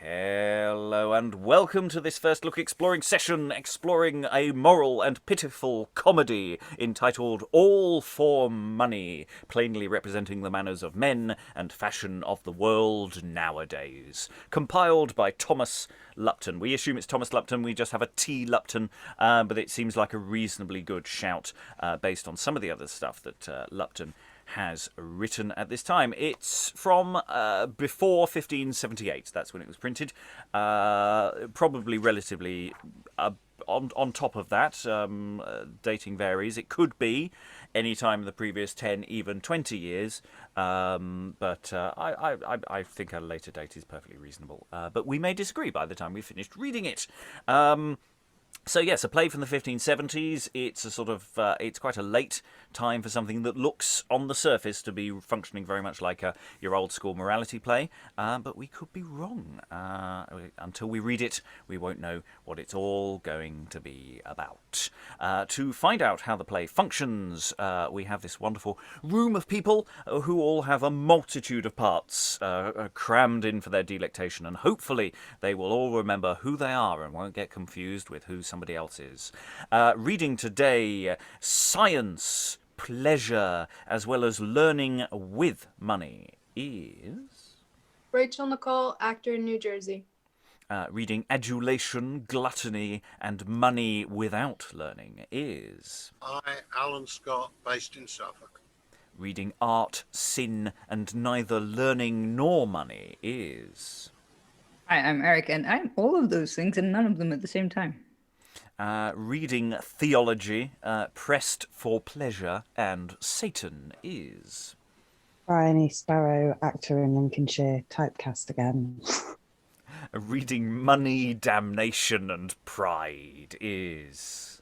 Hello and welcome to this first look exploring session, exploring a moral and pitiful comedy entitled All for Money, plainly representing the manners of men and fashion of the world nowadays. Compiled by Thomas Lupton. We assume it's Thomas Lupton, we just have a T. Lupton, but it seems like a reasonably good shout based on some of the other stuff that Lupton has written at this time. It's from before 1578. That's when it was printed. Probably relatively on top of that. Dating varies. It could be any time in the previous 10, even 20 years. But I think a later date is perfectly reasonable. But we may disagree by the time we've finished reading it. So yes, a play from the 1570s. It's a sort of, it's quite a late time for something that looks on the surface to be functioning very much like your old school morality play, but we could be wrong. Until we read it, we won't know what it's all going to be about. To find out how the play functions, we have this wonderful room of people who all have a multitude of parts crammed in for their delectation, and hopefully they will all remember who they are and won't get confused with who somebody else is. Reading today, Science, Pleasure, as well as Learning with Money is... Rachael, Nicole, actor in New Jersey. Reading Adulation, Gluttony, and Money Without Learning is... I, Alan Scott, based in Suffolk. Reading Art, Sin, and Neither Learning Nor Money is... Hi, I'm Eric, and I'm all of those things and none of them at the same time. Reading Theology, Pressed for Pleasure, and Satan is... Briony, Sparrow, actor in Lincolnshire, typecast again. Reading Money, Damnation, and Pride is...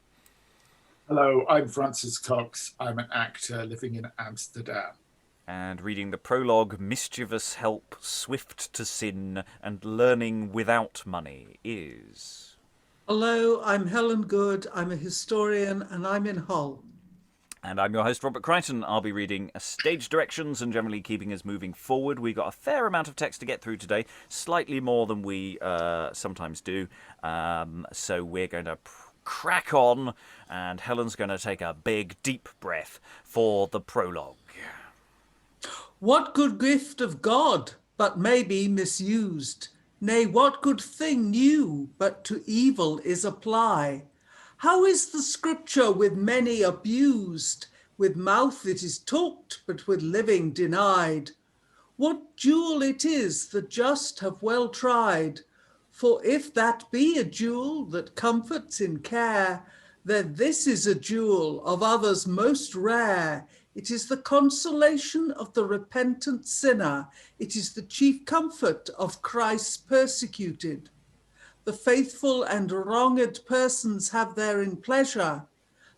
Hello, I'm Francis Cox. I'm an actor living in Amsterdam. And reading the prologue, Mischievous, Help, Swift to Sin, and Learning Without Money is... Hello, I'm Helen Good. I'm a historian and I'm in Hull. And I'm your host, Robert Crighton. I'll be reading stage directions and generally keeping us moving forward. We've got a fair amount of text to get through today, slightly more than we sometimes do. So we're going to crack on, and Helen's going to take a big, deep breath for the prologue. What good gift of God, but may be misused? Nay, what good thing new, but to evil is apply? How is the scripture with many abused? With mouth it is talked, but with living denied. What jewel it is the just have well tried? For if that be a jewel that comforts in care, then this is a jewel of others most rare. It is the consolation of the repentant sinner. It is the chief comfort of Christ's persecuted. The faithful and wronged persons have therein pleasure.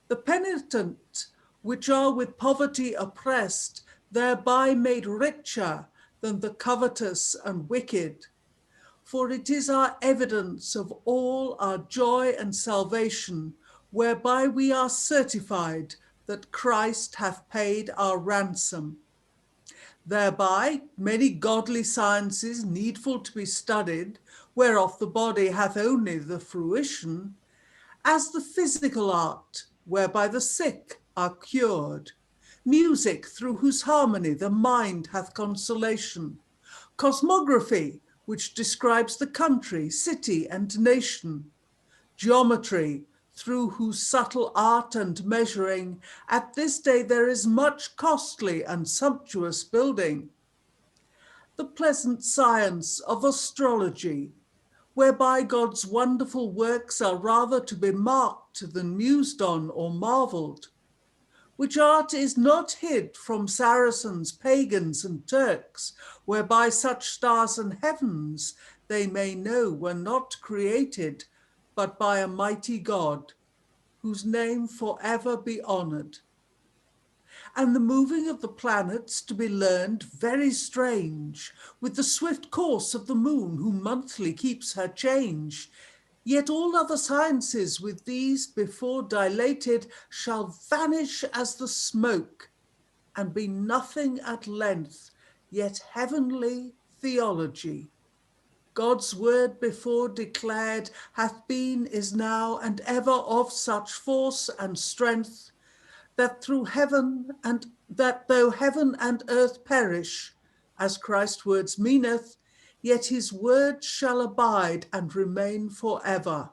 The penitent, which are with poverty oppressed, thereby made richer than the covetous and wicked. For it is our evidence of all our joy and salvation, whereby we are certified that Christ hath paid our ransom. Thereby many godly sciences needful to be studied, whereof the body hath only the fruition, as the physical art, whereby the sick are cured, music, through whose harmony the mind hath consolation, cosmography, which describes the country, city, and nation, geometry, through whose subtle art and measuring at this day there is much costly and sumptuous building. The pleasant science of astrology, whereby God's wonderful works are rather to be marked than mused on or marvelled, which art is not hid from Saracens, pagans, and Turks, whereby such stars and heavens they may know were not created, but by a mighty God, whose name forever be honoured. And the moving of the planets to be learned very strange, with the swift course of the moon, who monthly keeps her change. Yet all other sciences with these before dilated shall vanish as the smoke, and be nothing at length, yet heavenly theology. God's word before declared hath been, is now, and ever of such force and strength, that though heaven and earth perish, as Christ's words meaneth, yet his word shall abide and remain forever.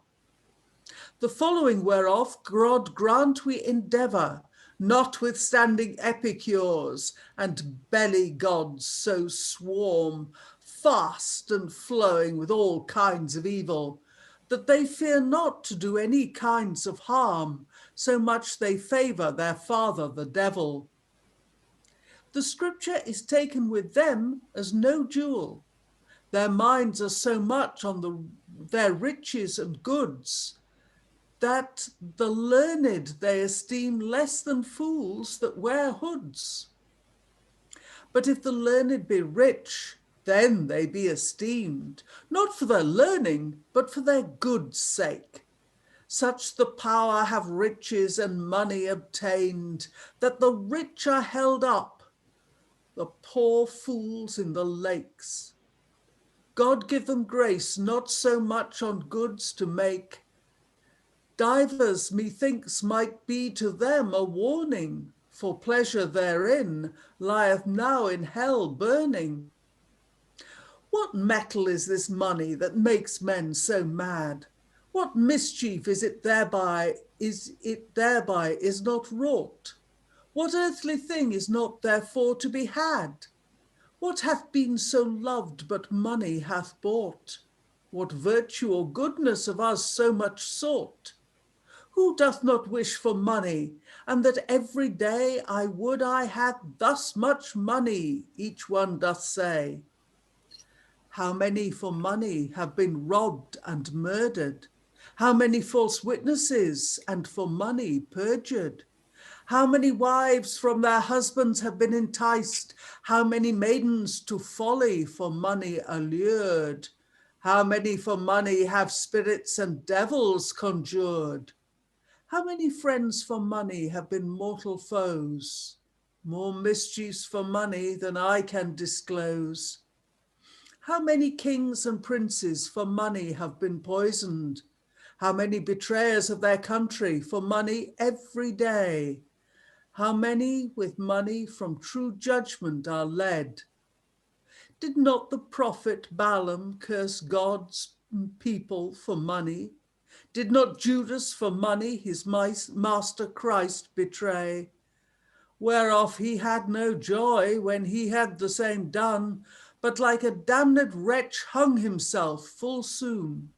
The following whereof God grant we endeavour, notwithstanding epicures and belly gods so swarm, fast and flowing with all kinds of evil, that they fear not to do any kinds of harm, so much they favour their father the devil. The scripture is taken with them as no jewel. Their minds are so much on their riches and goods, that the learned they esteem less than fools that wear hoods. But if the learned be rich, then they be esteemed, not for their learning, but for their goods' sake. Such the power have riches and money obtained, that the rich are held up, the poor fools in the lakes. God give them grace, not so much on goods to make. Divers, methinks, might be to them a warning, for pleasure therein lieth now in hell burning. What metal is this money that makes men so mad? What mischief is thereby is not wrought? What earthly thing is not therefore to be had? What hath been so loved but money hath bought? What virtue or goodness of us so much sought? Who doth not wish for money, and that every day I would I had thus much money, each one doth say. How many for money have been robbed and murdered? How many false witnesses and for money perjured? How many wives from their husbands have been enticed? How many maidens to folly for money allured? How many for money have spirits and devils conjured? How many friends for money have been mortal foes? More mischiefs for money than I can disclose. How many kings and princes for money have been poisoned? How many betrayers of their country for money every day? How many with money from true judgment are led? Did not the prophet Balaam curse God's people for money? Did not Judas for money his master Christ betray? Whereof he had no joy when he had the same done, but like a damned wretch hung himself full soon.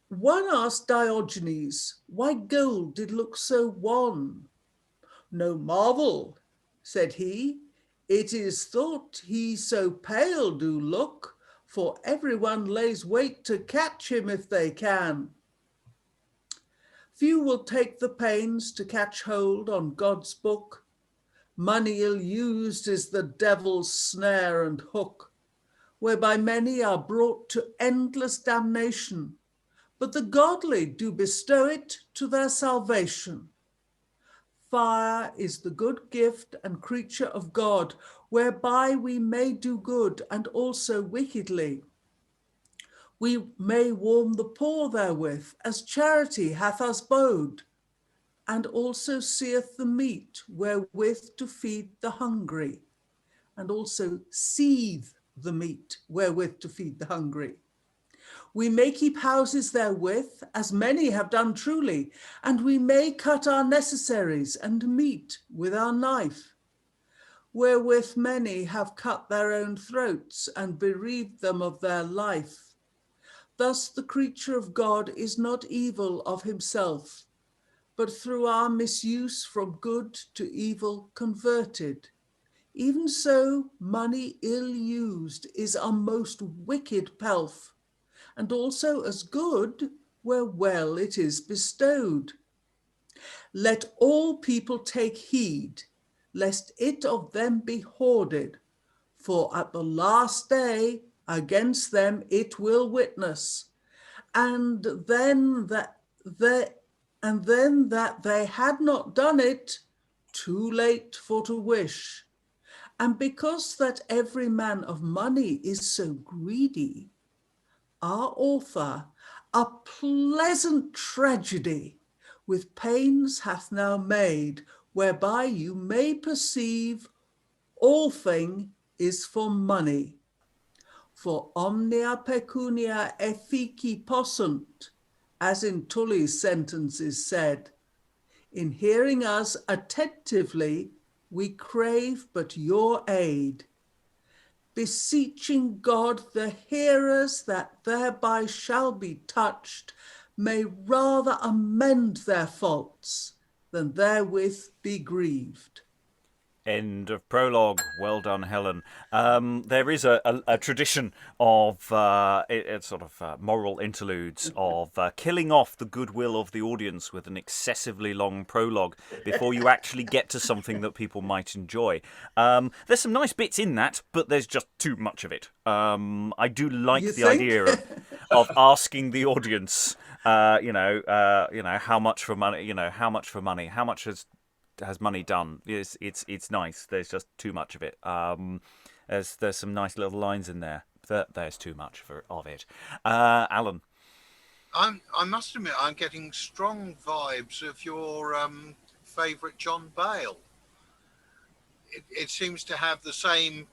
One asked Diogenes, why gold did look so wan? No marvel, said he, it is thought he so pale do look, for everyone lays wait to catch him if they can. Few will take the pains to catch hold on God's book. Money ill-used is the devil's snare and hook, whereby many are brought to endless damnation, but the godly do bestow it to their salvation. Fire is the good gift and creature of God, whereby we may do good and also wickedly. We may warm the poor therewith, as charity hath us bode, and also seeth the meat wherewith to feed the hungry, and also seethe the meat wherewith to feed the hungry. We may keep houses therewith, as many have done truly, and we may cut our necessaries and meat with our knife, wherewith many have cut their own throats and bereaved them of their life. Thus the creature of God is not evil of himself, but through our misuse from good to evil converted. Even so, money ill-used is a most wicked pelf, and also as good where well it is bestowed. Let all people take heed, lest it of them be hoarded, for at the last day against them it will witness, and then that they had not done it, too late for to wish. And because that every man of money is so greedy, our author a pleasant tragedy with pains hath now made, whereby you may perceive all thing is for money. For omnia pecunia effici possunt, as in Tully's sentence is said. In hearing us attentively, we crave but your aid, beseeching God the hearers that thereby shall be touched may rather amend their faults than therewith be grieved. End of prologue. Well done, Helen. There is a tradition of sort of moral interludes of killing off the goodwill of the audience with an excessively long prologue before you actually get to something that people might enjoy. There's some nice bits in that, but there's just too much of it. I do like the idea of asking the audience, how much for money, how much has money done. It's nice. There's just too much of it. There's some nice little lines in there. There's too much of it. Alan, I must admit, I'm getting strong vibes of your favourite John Bale. It seems to have the same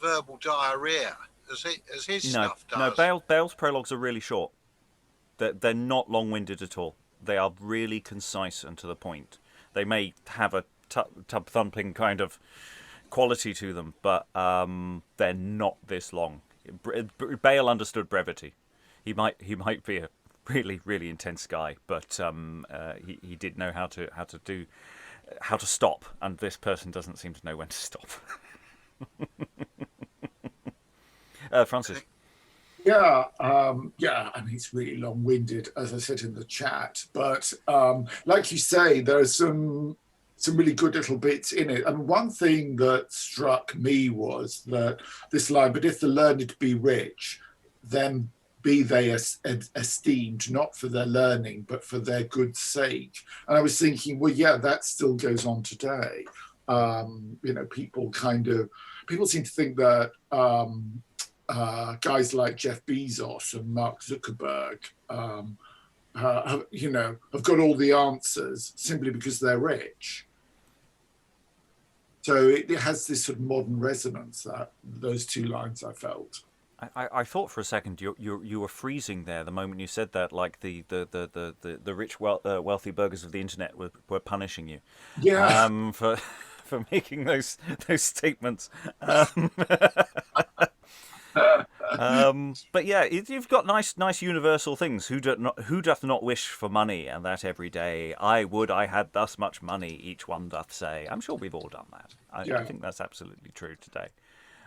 verbal diarrhea as his stuff does. No, Bale's prologues are really short. They're not long-winded at all. They are really concise and to the point. They may have a tub-thumping kind of quality to them, but they're not this long. Bale understood brevity. He might be a really, really intense guy, but he did know how to stop, and this person doesn't seem to know when to stop. Francis. Yeah, I mean, it's really long-winded, as I said in the chat. But like you say, there are some really good little bits in it. And one thing that struck me was that this line, but if the learned be rich, then be they esteemed, not for their learning, but for their good sake. And I was thinking, well, yeah, that still goes on today. People seem to think that guys like Jeff Bezos and Mark Zuckerberg, have got all the answers simply because they're rich. So it has this sort of modern resonance, that those two lines I felt. I thought for a second you were freezing there the moment you said that, like the rich wealthy burghers of the internet were punishing you. Yeah. For making those statements. But yeah, you've got nice universal things. Who doth not wish for money, and that every day? I would I had thus much money, each one doth say. I'm sure we've all done that. I think that's absolutely true today.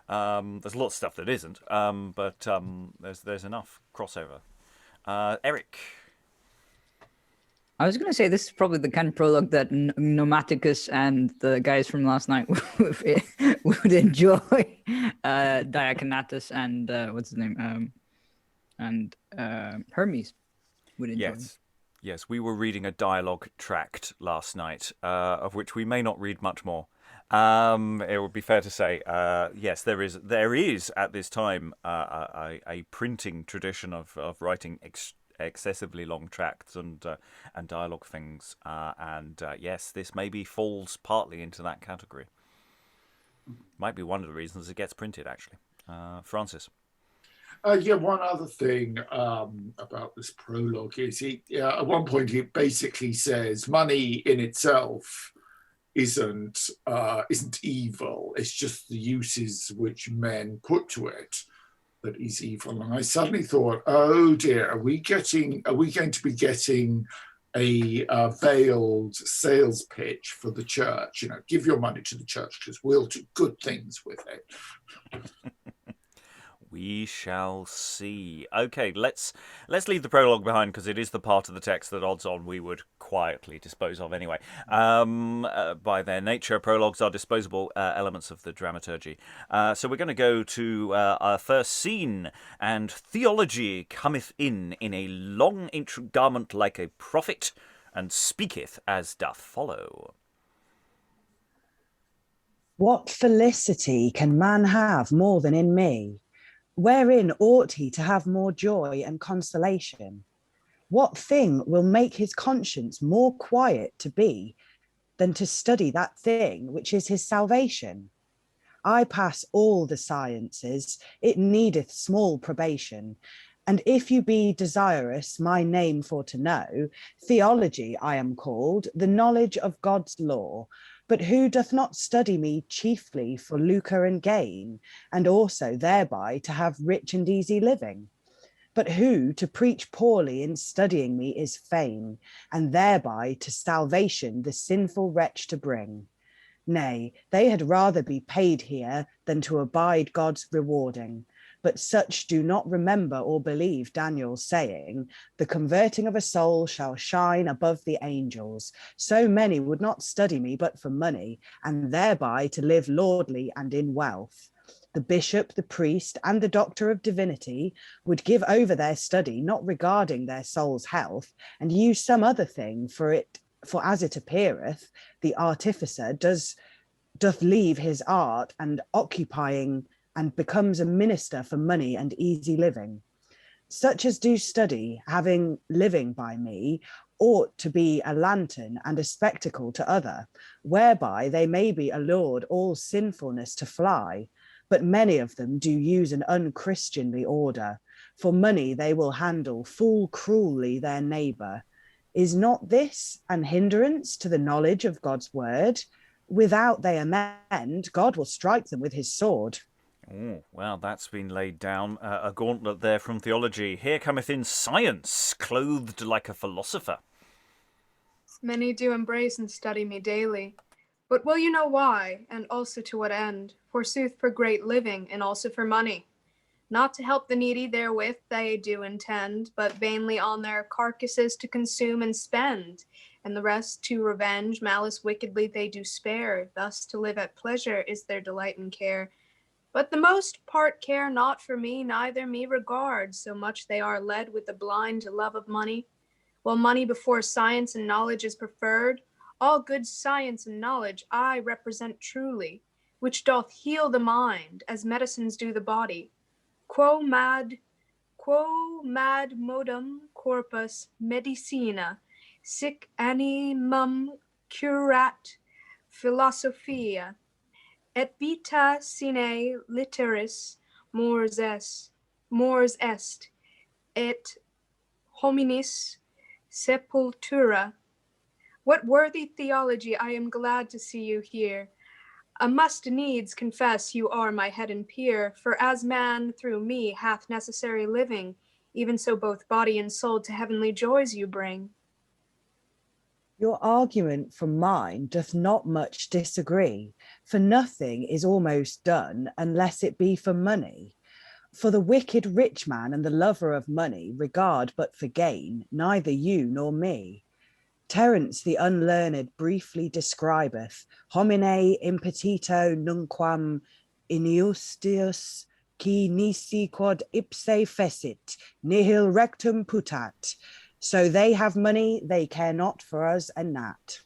There's lots of stuff that isn't, but there's enough crossover. Eric. I was going to say this is probably the kind of prologue that Nomaticus and the guys from last night would enjoy. Diaconatus and what's his name? And Hermes would enjoy. Yes, we were reading a dialogue tract last night, of which we may not read much more. It would be fair to say, yes, there is at this time a printing tradition of writing excessively long tracts and dialogue things, and yes, this maybe falls partly into that category. Might be one of the reasons it gets printed, actually. Francis. One other thing about this prologue is at one point it basically says money in itself isn't evil. It's just the uses which men put to it that is evil. And I suddenly thought, oh dear, are we going to be getting a veiled sales pitch for the church? Give your money to the church because we'll do good things with it. We shall see. Okay, let's leave the prologue behind because it is the part of the text that odds on we would quietly dispose of anyway. By their nature, prologues are disposable elements of the dramaturgy. So we're going to go to our first scene, and Theology cometh in a long ancient garment like a prophet, and speaketh as doth follow. What felicity can man have more than in me? Wherein ought he to have more joy and consolation? What thing will make his conscience more quiet to be than to study that thing which is his salvation? I pass all the sciences, it needeth small probation. And if you be desirous my name for to know, theology I am called, the knowledge of God's law. But who doth not study me chiefly for lucre and gain, and also thereby to have rich and easy living? But who to preach poorly in studying me is fain, and thereby to salvation the sinful wretch to bring? Nay, they had rather be paid here than to abide God's rewarding. But such do not remember or believe Daniel's saying, the converting of a soul shall shine above the angels. So many would not study me but for money, and thereby to live lordly and in wealth. The bishop, the priest, and the doctor of divinity would give over their study, not regarding their soul's health, and use some other thing for it. For as it appeareth, the artificer doth leave his art and occupying, and becomes a minister for money and easy living. Such as do study, having living by me, ought to be a lantern and a spectacle to other, whereby they may be allured all sinfulness to fly. But many of them do use an unchristianly order. For money they will handle full cruelly their neighbour. Is not this an hindrance to the knowledge of God's word? Without they amend, God will strike them with his sword. Oh, well, that's been laid down. A gauntlet there from theology. Here cometh in science, clothed like a philosopher. Many do embrace and study me daily. But will you know why, and also to what end? Forsooth for great living, and also for money. Not to help the needy therewith they do intend, but vainly on their carcasses to consume and spend, and the rest to revenge, malice wickedly they do spare. Thus to live at pleasure is their delight and care. But the most part care not for me, neither me regard, so much they are led with the blind love of money. While money before science and knowledge is preferred, all good science and knowledge I represent truly, which doth heal the mind, as medicines do the body. Quo mad modum corpus medicina, sic animum curat philosophia, et vita sine litteris mors est, et hominis sepultura. What worthy theology, I am glad to see you here. I must needs confess you are my head and peer, for as man through me hath necessary living, even so both body and soul to heavenly joys you bring. Your argument from mine doth not much disagree, for nothing is almost done unless it be for money. For the wicked rich man and the lover of money regard but for gain neither you nor me. Terence the unlearned briefly describeth, homine impetito nunquam iniustius qui nisi quod ipse fecit, nihil rectum putat. So they have money, they care not for us and that.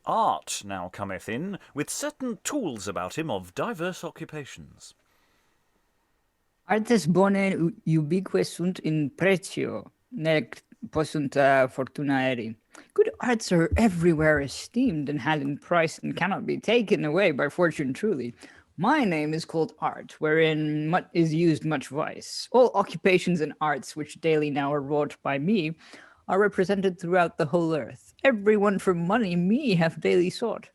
Art now cometh in, with certain tools about him of diverse occupations. Artes bone ubique sunt in pretio, nec possunt fortuna eri. Good arts are everywhere esteemed and held in price and cannot be taken away by fortune truly. My name is called art, wherein is used much vice. All occupations and arts which daily now are wrought by me are represented throughout the whole earth. Everyone for money me hath daily sought,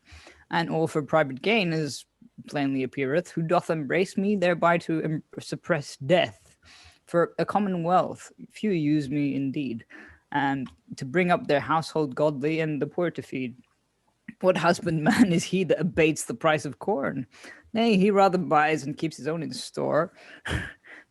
and all for private gain, as plainly appeareth, who doth embrace me thereby to suppress death. For a commonwealth, few use me indeed, and to bring up their household godly and the poor to feed. What husbandman is he that abates the price of corn? Nay, he rather buys and keeps his own in store.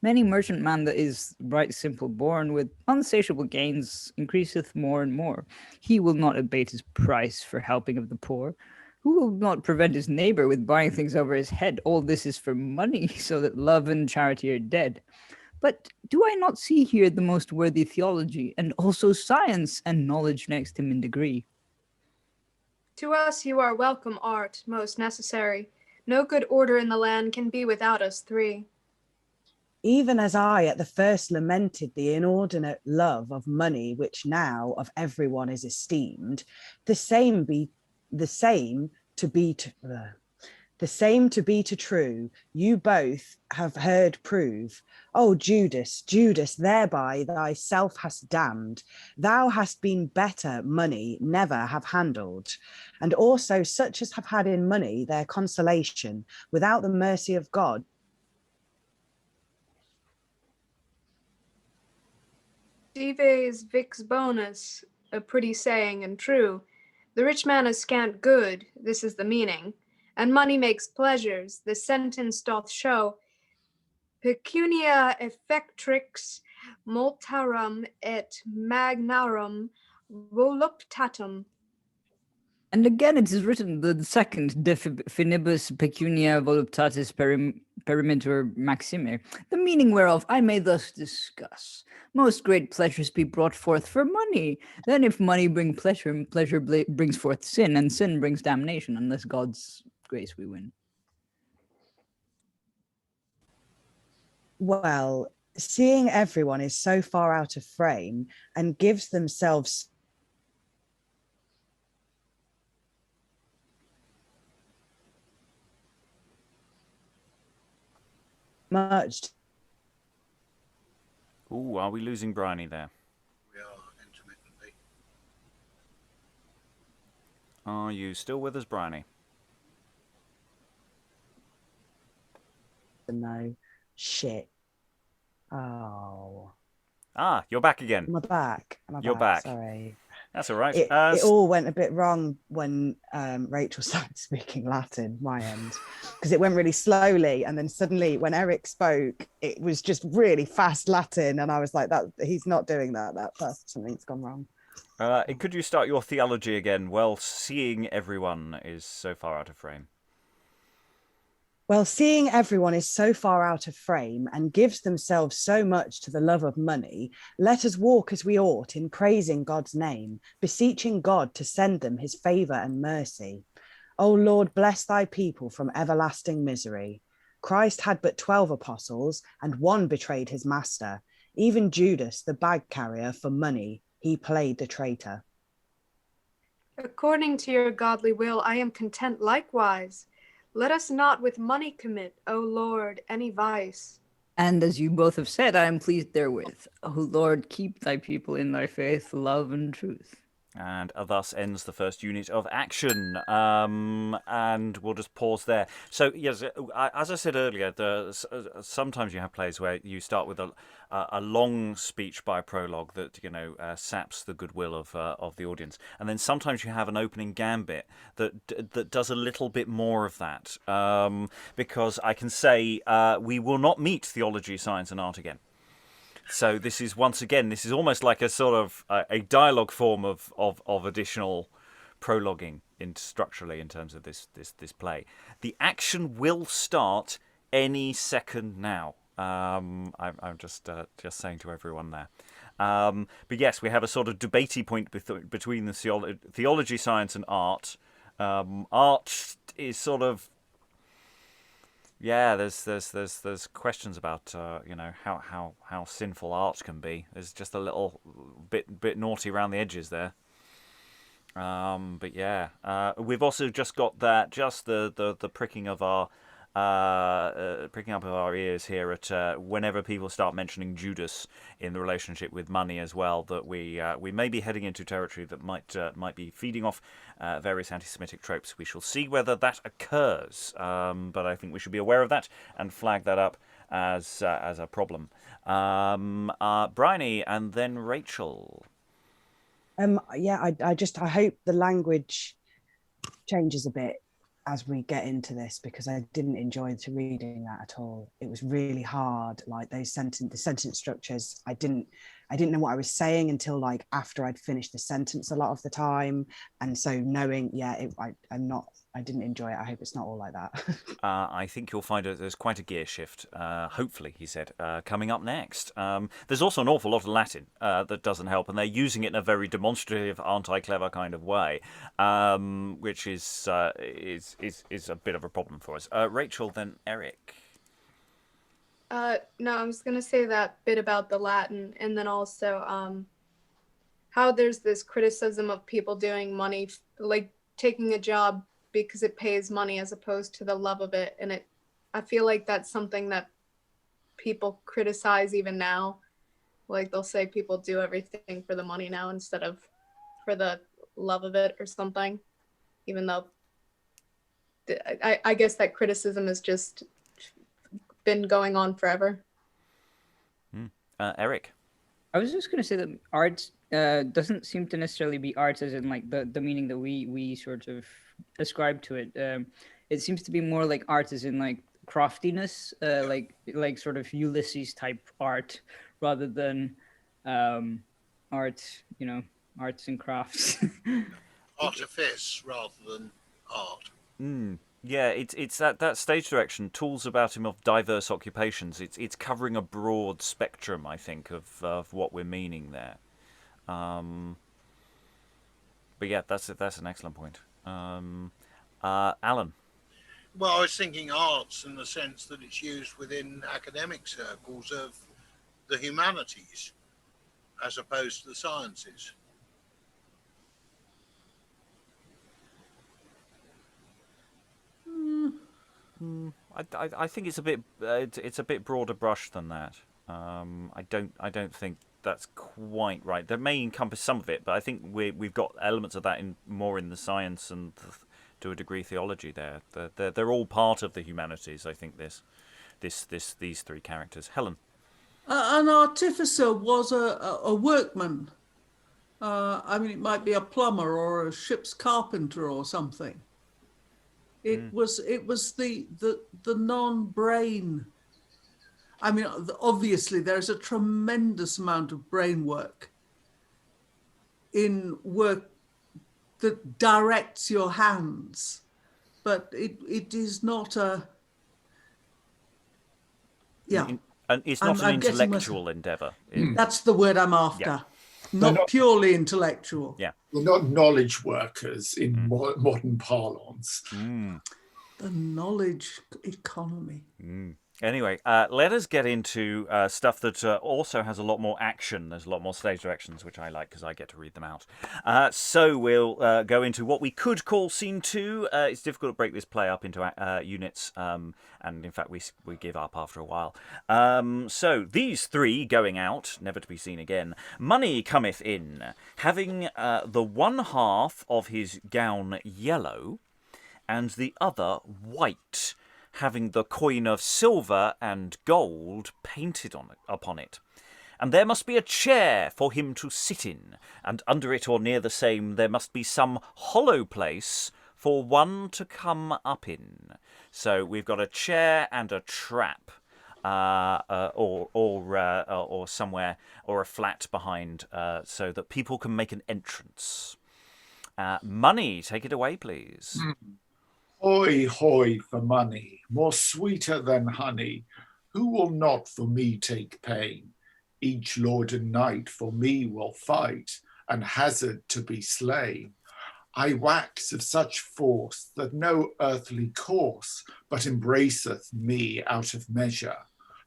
Many merchantman that is right simple born, with unsatiable gains increaseth more and more. He will not abate his price for helping of the poor. Who will not prevent his neighbor with buying things over his head? All this is for money, so that love and charity are dead. But do I not see here the most worthy theology, and also science and knowledge next him in degree? To us you are welcome, art, most necessary. No good order in the land can be without us three. Even as I at the first lamented the inordinate love of money, which now of everyone is esteemed, the same to be true, you both have heard prove. O Judas, Judas, thereby thyself hast damned. Thou hast been better money never have handled. And also such as have had in money their consolation, without the mercy of God. Dives vix bonus, a pretty saying and true. The rich man is scant good, this is the meaning, and money makes pleasures, the sentence doth show. Pecunia effectrix multarum et magnarum voluptatum. And again, it is written the second de finibus pecunia voluptatis perimeter maxime, the meaning whereof I may thus discuss. Most great pleasures be brought forth for money. Then if money bring pleasure, pleasure brings forth sin, and sin brings damnation, unless God's grace we win. Well, seeing everyone is so far out of frame and gives themselves much. Ooh, are we losing Briony there? We are intermittently. Are you still with us, Briony? No shit. Oh. Ah, you're back again. Am I back? You're back. Sorry. That's all right. It all went a bit wrong when Rachael started speaking Latin, my end, because it went really slowly. And then suddenly when Eric spoke, it was just really fast Latin. And I was like, that he's not doing that. That's something's gone wrong. Could you start your theology again? Well, seeing everyone is so far out of frame. Well, seeing everyone is so far out of frame and gives themselves so much to the love of money, let us walk as we ought in praising God's name, beseeching God to send them his favour and mercy. O Lord, bless thy people from everlasting misery. Christ had but 12 apostles, and one betrayed his master. Even Judas, the bag carrier for money, he played the traitor. According to your godly will, I am content likewise. Let us not with money commit, O Lord, any vice. And as you both have said, I am pleased therewith. O Lord, keep thy people in thy faith, love, and truth. And thus ends the first unit of action. And we'll just pause there. So, yes, as I said earlier, sometimes you have plays where you start with a long speech by prologue that saps the goodwill of the audience, and then sometimes you have an opening gambit that does a little bit more of that. Because I can say we will not meet theology, science, and art again. So this is almost like a sort of a dialogue form of additional prologuing structurally in terms of this play. The action will start any second now. I'm just saying to everyone there. But yes, we have a sort of debatey point between the theology, science, and art. Art is sort of. Yeah, there's questions about how sinful art can be. There's just a little bit naughty around the edges there. But yeah, we've also just got the pricking of our pricking up of our ears here at whenever people start mentioning Judas in the relationship with money as well, that we may be heading into territory that might be feeding off various anti-Semitic tropes. We shall see whether that occurs, but I think we should be aware of that and flag that up as a problem. Briony and then Rachael. Yeah, I hope the language changes a bit as we get into this, because I didn't enjoy reading that at all. It was really hard, like the sentence structures. I didn't know what I was saying until like after I'd finished the sentence a lot of the time. And so knowing, I'm not I didn't enjoy it. I hope it's not all like that. I think you'll find there's quite a gear shift, hopefully, he said, coming up next. There's also an awful lot of Latin that doesn't help, and they're using it in a very demonstrative, aren't-I-clever kind of way, which is a bit of a problem for us. Rachael, then Eric. No, I was going to say that bit about the Latin, and then also how there's this criticism of people doing money, like taking a job because it pays money as opposed to the love of it. And I feel like that's something that people criticize even now. Like they'll say people do everything for the money now instead of for the love of it or something, even though I guess that criticism has just been going on forever. Eric? I was just going to say that art doesn't seem to necessarily be art as in like the meaning that we sort of ascribe to it. It seems to be more like art as in like craftiness, like sort of Ulysses type art rather than art, arts and crafts. Artifice rather than art. Yeah, it's that stage direction, tools about him of diverse occupations. It's covering a broad spectrum, I think, of what we're meaning there. But yeah, that's an excellent point. Alan? Well, I was thinking arts in the sense that it's used within academic circles of the humanities as opposed to the sciences. I think it's a bit broader brush than that. I don't think that's quite right. They may encompass some of it, but I think we've got elements of that more in the science and to a degree theology. There, they're all part of the humanities. I think these three characters. Helen. An artificer was a workman. It might be a plumber or a ship's carpenter or something. It was the non-brain. Obviously there's a tremendous amount of brain work in work that directs your hands, but it is not a. Yeah. And it's not an intellectual endeavour. That's the word I'm after. Yeah. Not purely intellectual. Yeah. They're not knowledge workers in modern parlance. The knowledge economy. Anyway, let us get into stuff that also has a lot more action. There's a lot more stage directions, which I like because I get to read them out. So we'll go into what we could call Scene 2. It's difficult to break this play up into units, and in fact we give up after a while. So these three going out, never to be seen again. Money cometh in, having the one half of his gown yellow, and the other white, having the coin of silver and gold painted upon it. And there must be a chair for him to sit in, and under it or near the same there must be some hollow place for one to come up in. So we've got a chair and a trap, or somewhere, or a flat behind, so that people can make an entrance. Money, take it away, please. Hoy, hoy for money, more sweeter than honey. Who will not for me take pain? Each lord and knight for me will fight, and hazard to be slain. I wax of such force that no earthly course but embraceth me out of measure.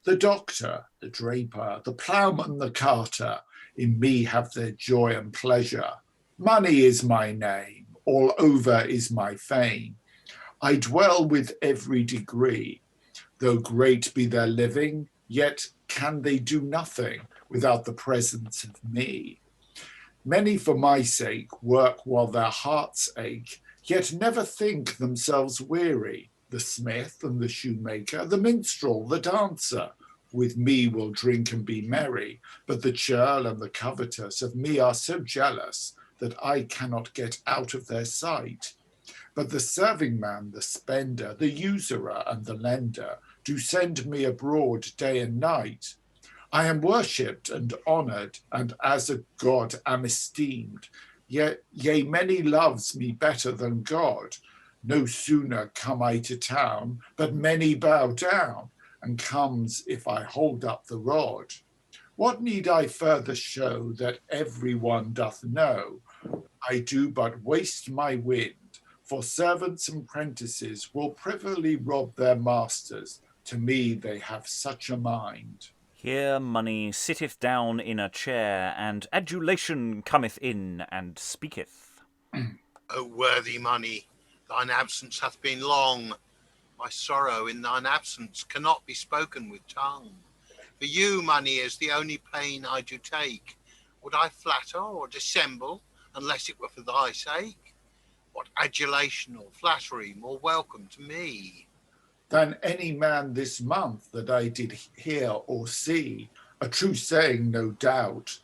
The doctor, the draper, the ploughman, the carter, in me have their joy and pleasure. Money is my name, all over is my fame. I dwell with every degree. Though great be their living, yet can they do nothing without the presence of me. Many for my sake work while their hearts ache, yet never think themselves weary. The smith and the shoemaker, the minstrel, the dancer, with me will drink and be merry. But the churl and the covetous of me are so jealous that I cannot get out of their sight. But the serving man, the spender, the usurer and the lender do send me abroad day and night. I am worshipped and honoured, and as a god am esteemed. Yea, many loves me better than God. No sooner come I to town, but many bow down, and comes if I hold up the rod. What need I further show that every one doth know? I do but waste my wind, for servants and prentices will privily rob their masters. To me they have such a mind. Here money sitteth down in a chair, and adulation cometh in and speaketh. O worthy money, thine absence hath been long. My sorrow in thine absence cannot be spoken with tongue. For you, money, is the only pain I do take. Would I flatter or dissemble, unless it were for thy sake? What adulation or flattery more welcome to me? Than any man this month that I did hear or see, a true saying no doubt,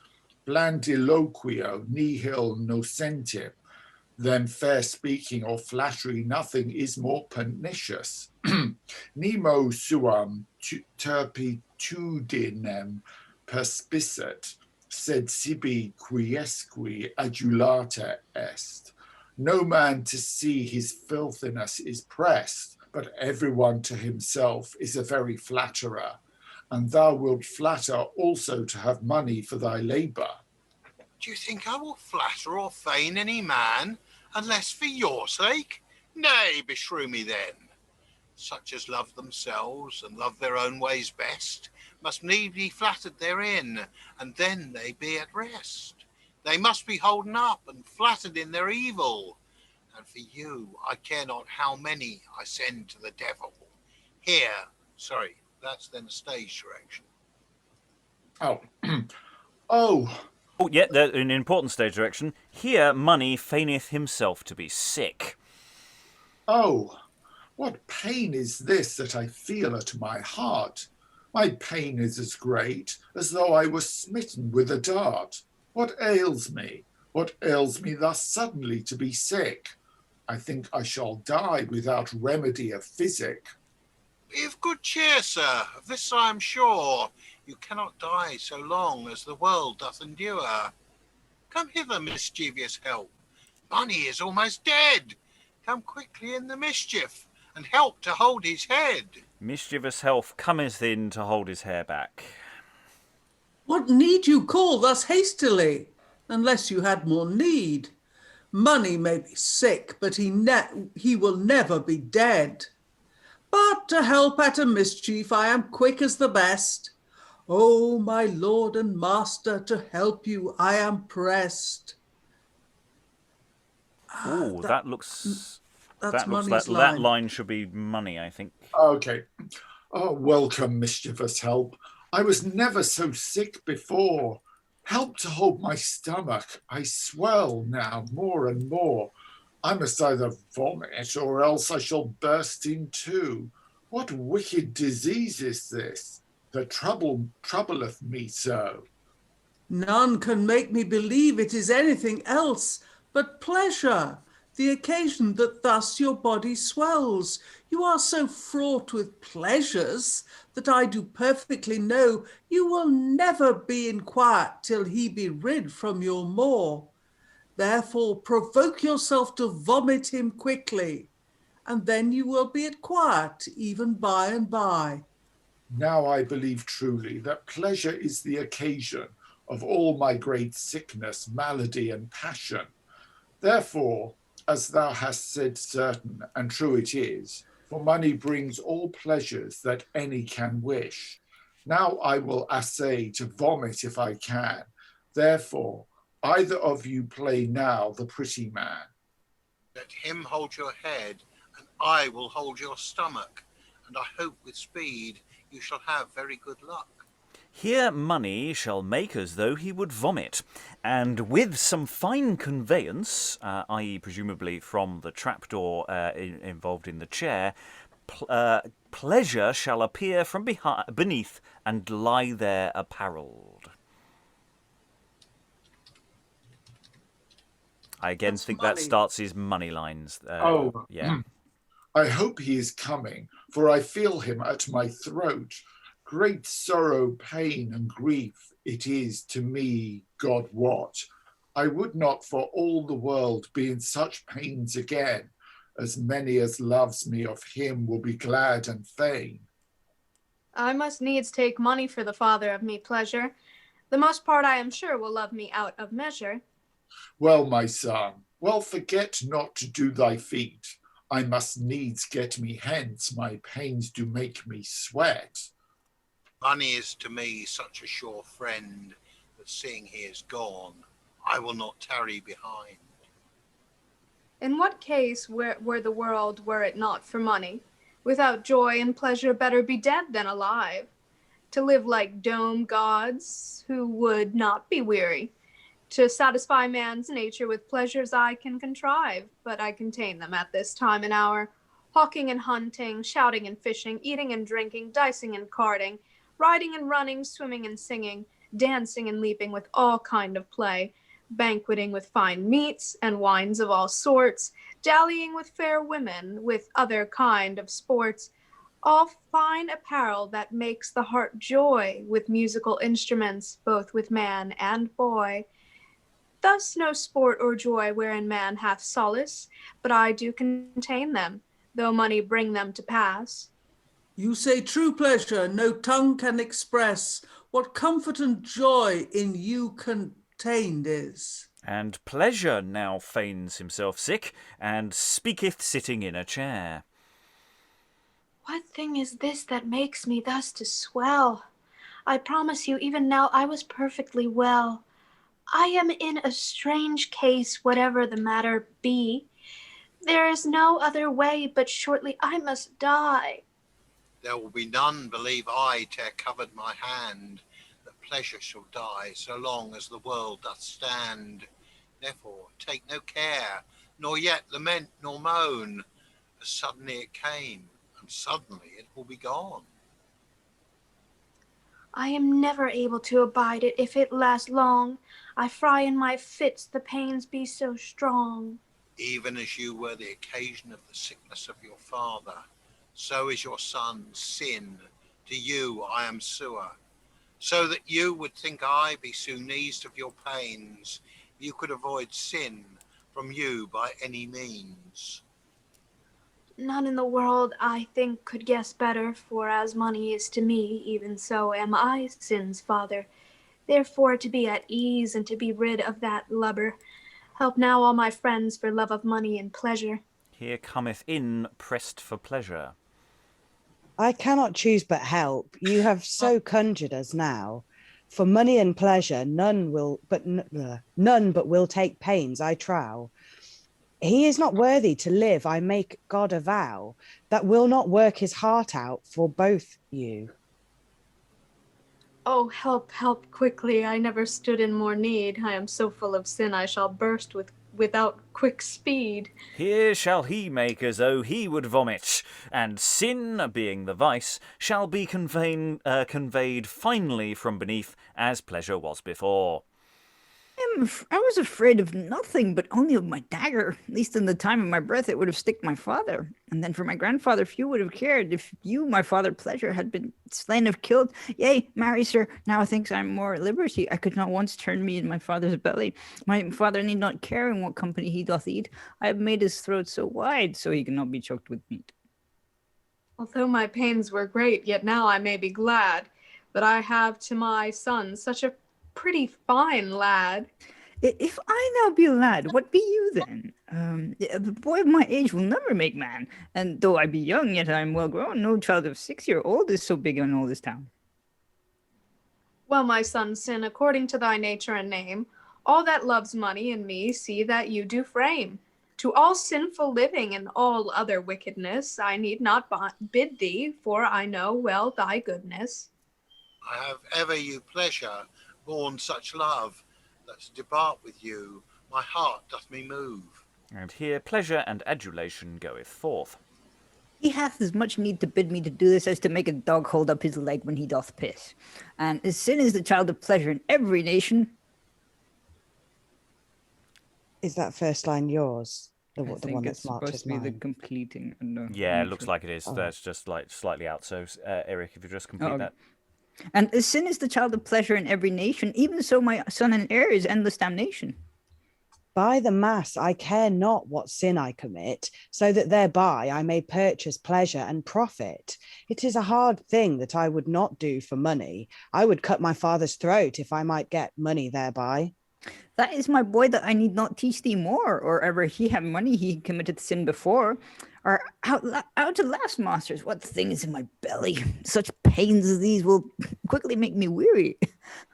blandiloquio nihil nocentip, than fair speaking or flattery nothing is more pernicious. Nemo suam turpitudinem perspicit, sed sibi quiesque adulata est. No man to see his filthiness is pressed, but everyone to himself is a very flatterer. And thou wilt flatter also to have money for thy labour. Do you think I will flatter or feign any man, unless for your sake? Nay, beshrew me then. Such as love themselves and love their own ways best must need be flattered therein, and then they be at rest. They must be holden up and flattered in their evil. And for you, I care not how many I send to the devil. Here, sorry, that's then a stage direction. Oh, oh, Oh, yeah, an important stage direction. Here money feigneth himself to be sick. oh, what pain is this that I feel at my heart? My pain is as great as though I were smitten with a dart. What ails me? What ails me thus suddenly to be sick? I think I shall die without remedy of physic. Be of good cheer, sir, of this I am sure. You cannot die so long as the world doth endure. Come hither, mischievous help. Bunny is almost dead. Come quickly in the mischief, and help to hold his head. Mischievous health cometh in to hold his hair back. What need you call thus hastily, unless you had more need? Money may be sick, but he will never be dead. But to help at a mischief I am quick as the best. Oh, my lord and master, to help you I am pressed. Ooh, that looks... That's That looks money's like line. that line should be money, I think. Okay. Oh, welcome, mischievous help. I was never so sick before. Help to hold my stomach. I swell now more and more. I must either vomit or else I shall burst in two. What wicked disease is this that troubleth me so? None can make me believe it is anything else but pleasure, the occasion that thus your body swells. You are so fraught with pleasures that I do perfectly know you will never be in quiet till he be rid from your maw. Therefore provoke yourself to vomit him quickly, and then you will be at quiet even by and by. Now I believe truly that pleasure is the occasion of all my great sickness, malady, and passion. Therefore, as thou hast said certain, and true it is, for money brings all pleasures that any can wish. Now I will essay to vomit if I can. Therefore, either of you play now the pretty man. Let him hold your head, and I will hold your stomach, and I hope with speed you shall have very good luck. Here money shall make as though he would vomit, and with some fine conveyance, i.e. presumably from the trapdoor involved in the chair, pleasure shall appear from beneath and lie there apparelled. I again think that starts his money lines. Yeah. I hope he is coming, for I feel him at my throat. Great sorrow, pain, and grief it is to me, God wot. I would not for all the world be in such pains again. as many as loves me of him will be glad and fain. I must needs take money for the father of me pleasure. The most part I am sure will love me out of measure. Well, my son, well, forget not to do thy feet. I must needs get me hence, my pains do make me sweat. Money is to me such a sure friend, that seeing he is gone, I will not tarry behind. In what case were the world, were it not for money? Without joy and pleasure, better be dead than alive. To live like dome gods, who would not be weary. To satisfy man's nature with pleasures I can contrive, but I contain them at this time and hour. Hawking and hunting, shouting and fishing, eating and drinking, dicing and carding, riding and running, swimming and singing, dancing and leaping with all kind of play, banqueting with fine meats and wines of all sorts, dallying with fair women, with other kind of sports, all fine apparel that makes the heart joy, with musical instruments, both with man and boy. Thus no sport or joy wherein man hath solace, but I do contain them, though money bring them to pass. You say true pleasure no tongue can express, what comfort and joy in you contained is. And pleasure now feigns himself sick, and speaketh sitting in a chair. What thing is this that makes me thus to swell? I promise you, even now I was perfectly well. I am in a strange case, whatever the matter be. There is no other way, but shortly I must die. There will be none, believe I, tear covered my hand, that pleasure shall die, so long as the world doth stand. Therefore take no care, nor yet lament nor moan, as suddenly it came, and suddenly it will be gone. I am never able to abide it, if it last long. I fry in my fits, the pains be so strong. Even as you were the occasion of the sickness of your father, so is your son's sin. To you I am sewer. So that you would think I be soon eased of your pains, you could avoid sin from you by any means. None in the world, I think, could guess better, for as money is to me, even so am I sin's father. Therefore to be at ease and to be rid of that lubber, help now all my friends for love of money and pleasure. Here cometh in pressed for pleasure. I cannot choose but help. You have so conjured us now. For money and pleasure, none but will take pains, I trow. He is not worthy to live, I make God a vow, that will not work his heart out for both you. Oh, help, help quickly, I never stood in more need. I am so full of sin, I shall burst without quick speed. Here shall he make as though he would vomit, and sin, being the vice, shall be conveyed finely from beneath, as pleasure was before. I was afraid of nothing, but only of my dagger. At least in the time of my birth, it would have sticked my father. And then for my grandfather, few would have cared. If you, my father, pleasure, had been slain of killed. Yea, marry, sir, now thinks I'm more at liberty. I could not once turn me in my father's belly. My father need not care in what company he doth eat. I have made his throat so wide, so he cannot be choked with meat. Although my pains were great, yet now I may be glad that I have to my son such a pretty fine lad. If I now be a lad, what be you then? A boy of my age will never make man, and though I be young, yet I am well grown. No child of 6-year-old is so big in all this town. Well, my son, sin, according to thy nature and name, all that loves money in me see that you do frame. To all sinful living and all other wickedness, I need not bid thee, for I know well thy goodness. I have ever you pleasure, borne such love, that to depart with you, my heart doth me move. And here pleasure and adulation goeth forth. He hath as much need to bid me to do this as to make a dog hold up his leg when he doth piss. And as sin is the child of pleasure in every nation. Is that first line yours? The one that's marked supposed as to be the mine? completing. Yeah, it looks like it is. That's just like slightly out. So, Eric, if you just complete that. And as sin is the child of pleasure in every nation, even so my son and heir is endless damnation. By the mass, I care not what sin I commit, so that thereby I may purchase pleasure and profit. It is a hard thing that I would not do for money. I would cut my father's throat if I might get money thereby. That is my boy that I need not teach thee more, or ever he have money he committed sin before. Or out to last, masters, what thing is in my belly? Such pains as these will quickly make me weary.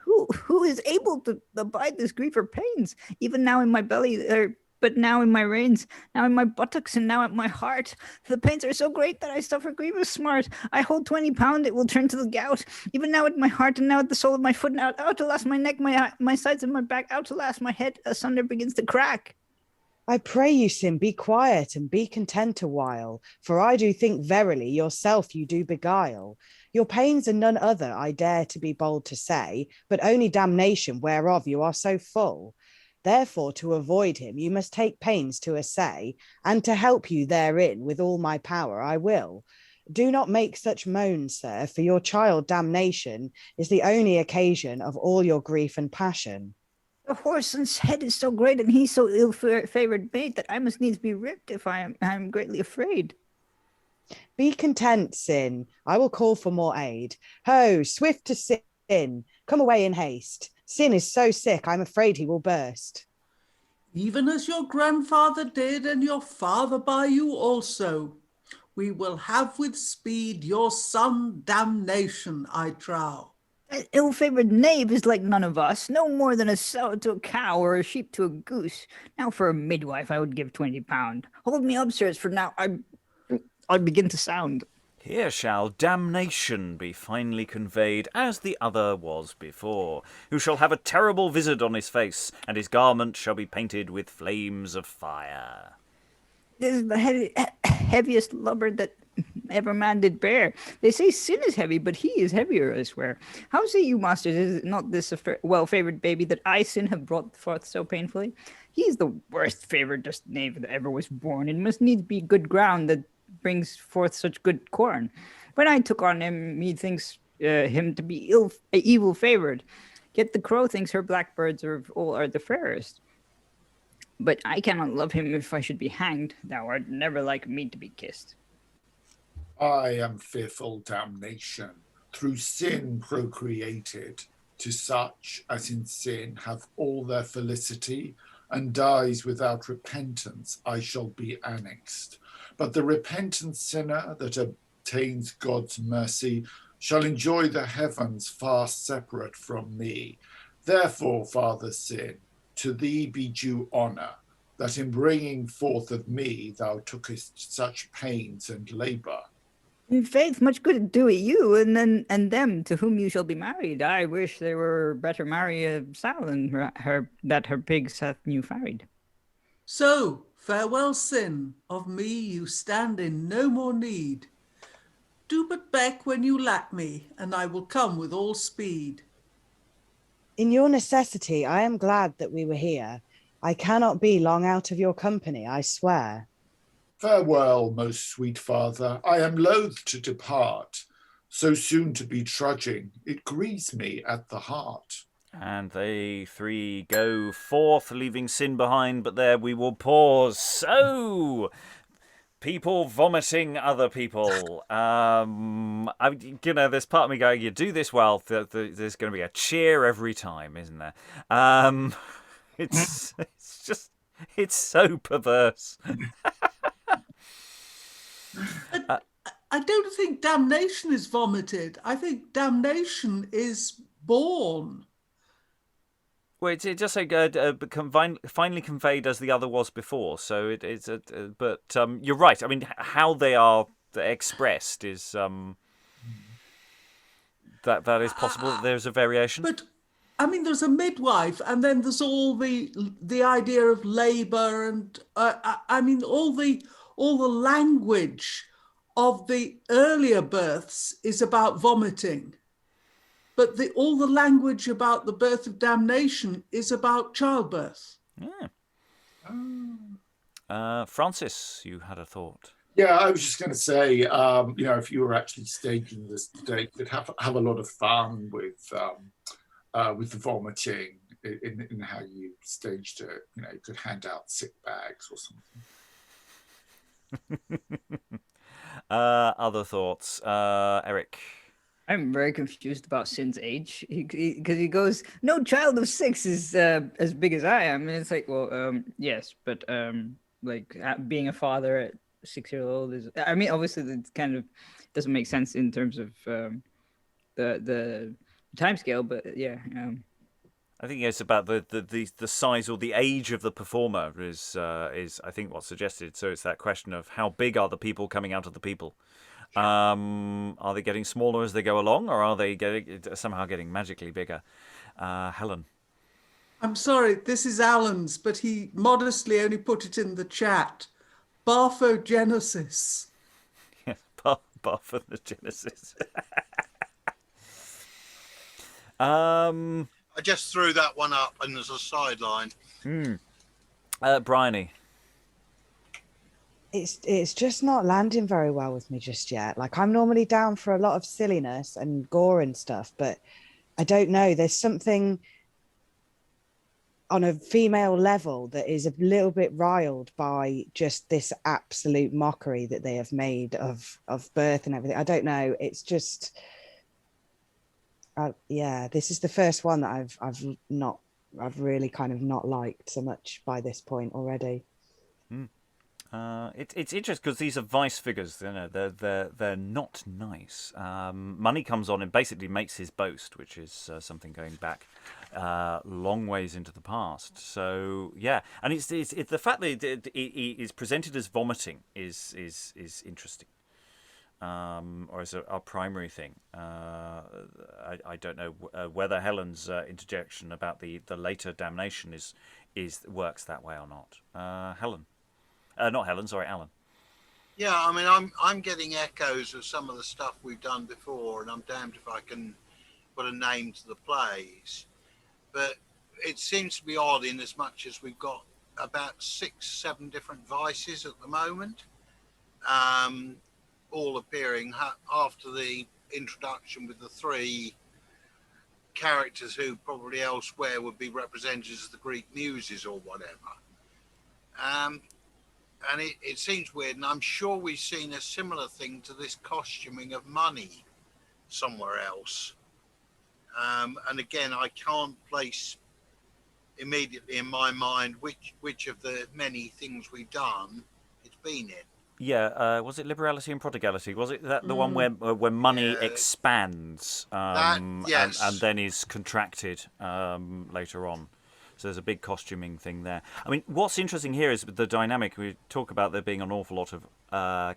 Who is able to abide this grief or pains? Even now in my belly, but now in my reins, now in my buttocks, and now at my heart. The pains are so great that I suffer grievous smart. I hold 20 pound, it will turn to the gout. Even now at my heart, and now at the sole of my foot, and out to last my neck, my sides and my back, out to last my head asunder begins to crack. I pray you, Sim, be quiet and be content a while, for I do think verily yourself you do beguile. Your pains are none other, I dare to be bold to say, but only damnation whereof you are so full. Therefore, to avoid him, you must take pains to essay, and to help you therein with all my power I will. Do not make such moans, sir, for your child damnation is the only occasion of all your grief and passion. The whoreson's head is so great, and he so ill-favoured made, that I must needs be ripped if I am greatly afraid. Be content, Sin. I will call for more aid. Ho, swift to Sin. Come away in haste. Sin is so sick, I'm afraid he will burst. Even as your grandfather did, and your father by you also, we will have with speed your son Damnation, I trow. That ill-favoured knave is like none of us, no more than a sow to a cow or a sheep to a goose. Now for a midwife I would give 20 pound. Hold me up, sirs, for now I begin to sound. Here shall damnation be finely conveyed, as the other was before, who shall have a terrible vizard on his face, and his garment shall be painted with flames of fire. This is the heaviest lubber that ever man did bear. They say sin is heavy, but he is heavier, I swear. How say you, masters, is it not this well-favoured baby that I, Sin, have brought forth so painfully? He is the worst favoured knave that ever was born. It must needs be good ground that brings forth such good corn. When I took on him, methinks him to be evil favoured. Yet the crow thinks her blackbirds of all are the fairest. But I cannot love him if I should be hanged. Thou art never like me to be kissed. I am fearful damnation, through sin procreated, to such as in sin have all their felicity, and dies without repentance, I shall be annexed. But the repentant sinner that obtains God's mercy shall enjoy the heavens far separate from me. Therefore, Father Sin, to thee be due honour, that in bringing forth of me thou tookest such pains and labour. In faith, much good do it you, and them to whom you shall be married. I wish they were better marry a sow than her pigs hath new farried. So, farewell, Sin, of me you stand in no more need. Do but beck when you lack me, and I will come with all speed. In your necessity, I am glad that we were here. I cannot be long out of your company, I swear. Farewell, most sweet father, I am loath to depart. So soon to be trudging, it grieves me at the heart. And they three go forth, leaving Sin behind, but there we will pause. So, people vomiting other people. There's part of me going, you do this well, there's going to be a cheer every time, isn't there? It's so perverse. I don't think damnation is vomited. I think damnation is born. Well, it just say finally conveyed as the other was before. So but you're right. I mean, how they are expressed is that is possible. There's a variation. But I mean, there's a midwife, and then there's all the idea of labour, and I mean, all the language of the earlier births is about vomiting, but all the language about the birth of damnation is about childbirth. Yeah. Francis, you had a thought. Yeah, I was just going to say, if you were actually staging this today, you'd have a lot of fun with the vomiting in how you staged it. You know, you could hand out sick bags or something. Other thoughts, Eric? I'm very confused about Sin's age because he goes, "No child of 6 is as big as I am," and it's like, well, yes, but like being a father at 6 years old is. I mean, obviously, it kind of doesn't make sense in terms of the time scale, but yeah. I think it's about the size or the age of the performer is I think what's suggested. So it's that question of how big are the people coming out of the people. Are they getting smaller as they go along, or are they somehow getting magically bigger? Helen? I'm sorry, this is Alan's, but he modestly only put it in the chat. Barphogenesis. Yes, Barphogenesis. I just threw that one up and as a sideline. Briony? It's just not landing very well with me just yet. Like, I'm normally down for a lot of silliness and gore and stuff, but I don't know. There's something on a female level that is a little bit riled by just this absolute mockery that they have made of birth and everything. I don't know. It's just, yeah, this is the first one that I've really kind of not liked so much by this point already. It's interesting because these are vice figures. You know, they're not nice. Money comes on and basically makes his boast, which is something going back long ways into the past. So yeah, and it's the fact that it is presented as vomiting is interesting. Or as a primary thing. I don't know whether Helen's interjection about the later damnation is works that way or not. Helen. Not Helen, sorry, Alan. Yeah, I mean, I'm getting echoes of some of the stuff we've done before, and I'm damned if I can put a name to the plays. But it seems to be odd in as much as we've got about 6-7 different vices at the moment, all appearing after the introduction with the 3 characters who probably elsewhere would be represented as the Greek muses or whatever. And it seems weird, and I'm sure we've seen a similar thing to this costuming of money somewhere else. And again, I can't place immediately in my mind which of the many things we've done it's been in. Yeah, was it liberality and prodigality? Was it that the one where money expands yes. and then is contracted later on? So there's a big costuming thing there. I mean, what's interesting here is the dynamic. We talk about there being an awful lot of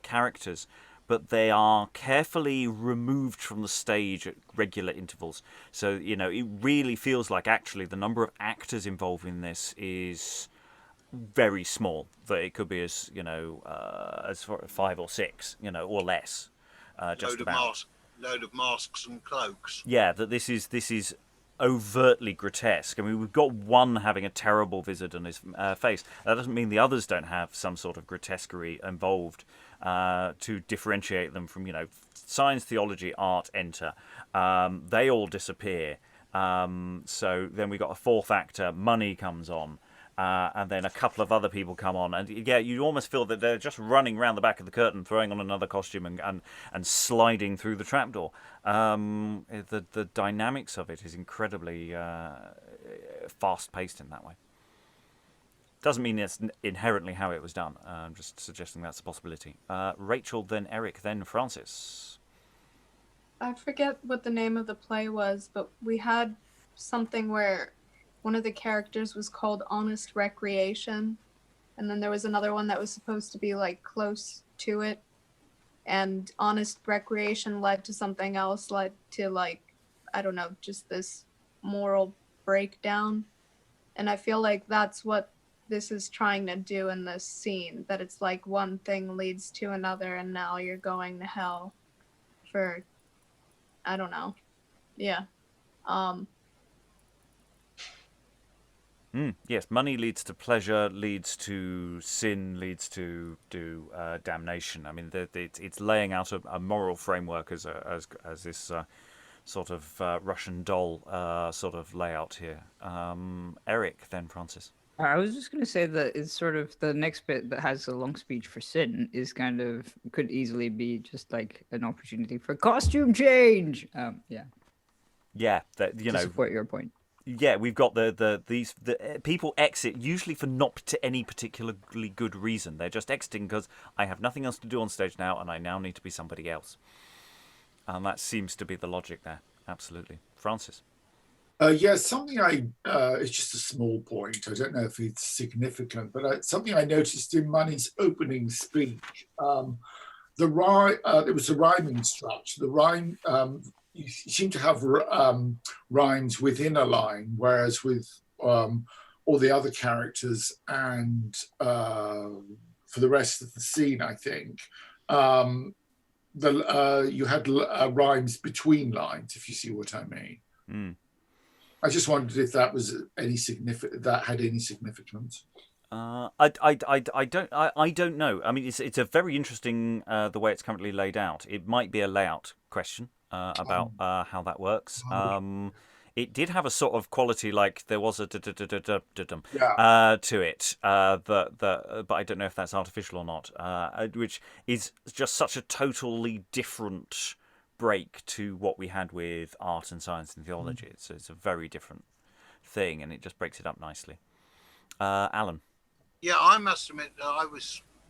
characters, but they are carefully removed from the stage at regular intervals. So, you know, it really feels like actually the number of actors involved in this is very small. That it could be as, you know, as 5 or 6, you know, or less. Just about. Load of masks and cloaks. Yeah, that this is overtly grotesque. I mean, we've got one having a terrible visit on his face. That doesn't mean the others don't have some sort of grotesquerie involved to differentiate them from, you know, science, theology, art, enter. They all disappear. So then we got a 4th actor, money comes on. And then a couple of other people come on, and yeah, you almost feel that they're just running around the back of the curtain, throwing on another costume and sliding through the trapdoor. The dynamics of it is incredibly fast-paced in that way. Doesn't mean it's inherently how it was done. I'm just suggesting that's a possibility. Rachael, then Eric, then Francis. I forget what the name of the play was, but we had something where one of the characters was called Honest Recreation, and then there was another one that was supposed to be like close to it, and Honest Recreation led to something else, led to like, I don't know, just this moral breakdown. And I feel like that's what this is trying to do in this scene, that it's like one thing leads to another and now you're going to hell for, I don't know. Yeah. Yes, money leads to pleasure, leads to sin, leads to damnation. I mean, it's laying out a moral framework as this sort of Russian doll sort of layout here. Eric, then Francis. I was just going to say that it's sort of the next bit that has a long speech for Sin is kind of could easily be just like an opportunity for costume change. Yeah, that To support your point. Yeah, we've got the people exit usually for not any particularly good reason. They're just exiting because I have nothing else to do on stage now, and I now need to be somebody else. And that seems to be the logic there. Absolutely, Francis. Something it's just a small point. I don't know if it's significant, but something I noticed in Money's opening speech. There was a rhyming structure. The rhyme, you seem to have rhymes within a line, whereas with all the other characters and for the rest of the scene, I think, you had rhymes between lines, if you see what I mean. Mm. I just wondered if that was any that had any significance. I don't know. I mean, it's a very interesting the way it's currently laid out. It might be a layout question about how that works. It did have a sort of quality, like there was a to it, but I don't know if that's artificial or not. Which is just such a totally different break to what we had with art and science and theology. It's a very different thing, and it just breaks it up nicely. Alan. Yeah, I must admit that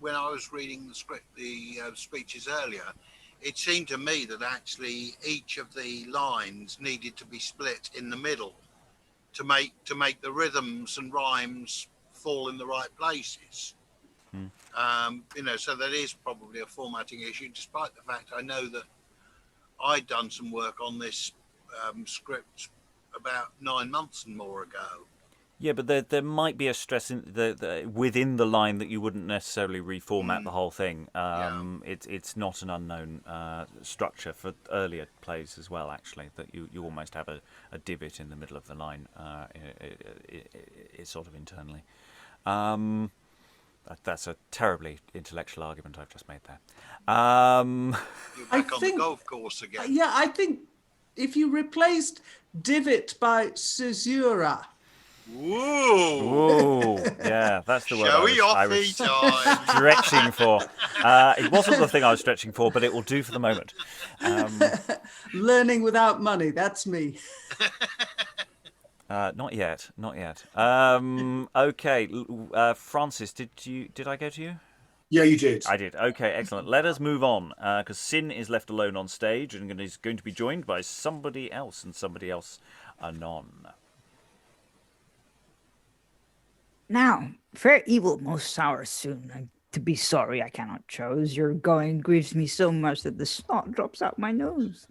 when I was reading the script, the speeches earlier, it seemed to me that actually each of the lines needed to be split in the middle to make the rhythms and rhymes fall in the right places. So that is probably a formatting issue, despite the fact I know that I'd done some work on this script about 9 months and more ago. Yeah, but there might be a stress within the line that you wouldn't necessarily reformat the whole thing. It's not an unknown structure for earlier plays as well, actually, that you almost have a divot in the middle of the line sort of internally. That's a terribly intellectual argument I've just made there. You're back on the golf course again. Yeah, I think if you replaced divot by caesura. Whoa! Yeah, that's the word I was time. stretching for. It wasn't the thing I was stretching for, but it will do for the moment. Learning without money, that's me. Not yet. Okay, Francis, did I go to you? Yeah, you did. I did. Okay, excellent. Let us move on, because Sin is left alone on stage and is going to be joined by somebody else, and somebody else anon. Now, fair evil most sour soon. To be sorry I cannot choose. Your going grieves me so much that the snot drops out my nose.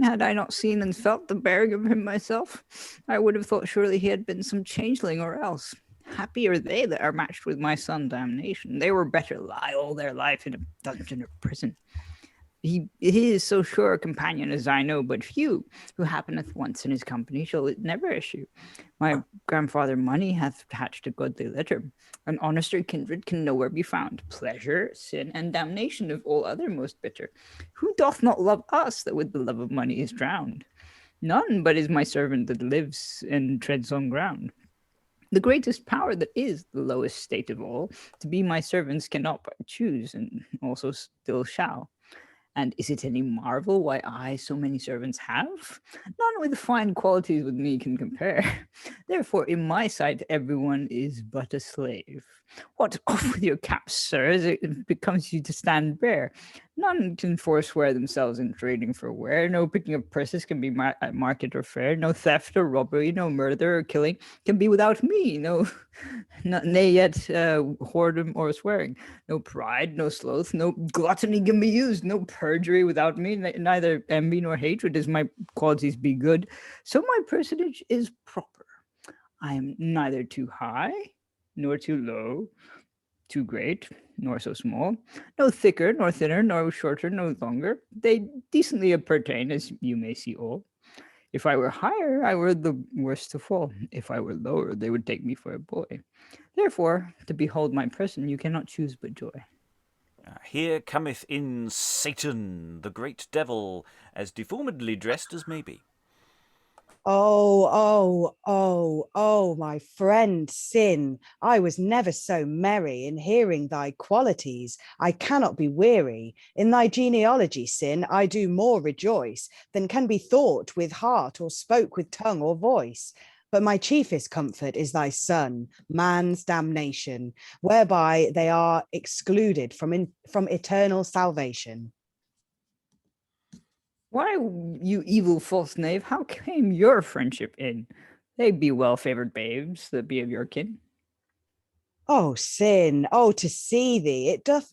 Had I not seen and felt the bearing of him myself, I would have thought surely he had been some changeling or else. Happy are they that are matched with my son Damnation. They were better lie all their life in a dungeon or prison. He is so sure a companion as I know but few, who happeneth once in his company shall it never issue. My grandfather Money hath hatched a goodly litter. An honester kindred can nowhere be found. Pleasure, sin, and damnation of all other most bitter. Who doth not love us that with the love of money is drowned? None but is my servant that lives and treads on ground. The greatest power that is the lowest state of all, to be my servants cannot but choose, and also still shall. And is it any marvel why I so many servants have? None with fine qualities with me can compare. Therefore, in my sight, everyone is but a slave. What, off with your caps, sir, as it becomes you to stand bare? None can forswear themselves in trading for ware. No picking of purses can be at market or fair. No theft or robbery, no murder or killing can be without me. Nay yet whoredom or swearing. No pride, no sloth, no gluttony can be used. No perjury without me. Neither envy nor hatred is my qualities be good. So my personage is proper. I am neither too high nor too low, too great, nor so small, no thicker, nor thinner, nor shorter, no longer. They decently appertain, as you may see all. If I were higher, I were the worst to fall. If I were lower, they would take me for a boy. Therefore, to behold my person, you cannot choose but joy. Here cometh in Satan, the great devil, as deformedly dressed as may be. Oh, my friend Sin, I was never so merry in hearing thy qualities. I cannot be weary. In thy genealogy, Sin, I do more rejoice than can be thought with heart or spoke with tongue or voice. But my chiefest comfort is thy son, man's damnation, whereby they are excluded from eternal salvation. Why, you evil false knave, how came your friendship in? They be well-favored babes that be of your kin. Oh, Sin, oh, to see thee, it doth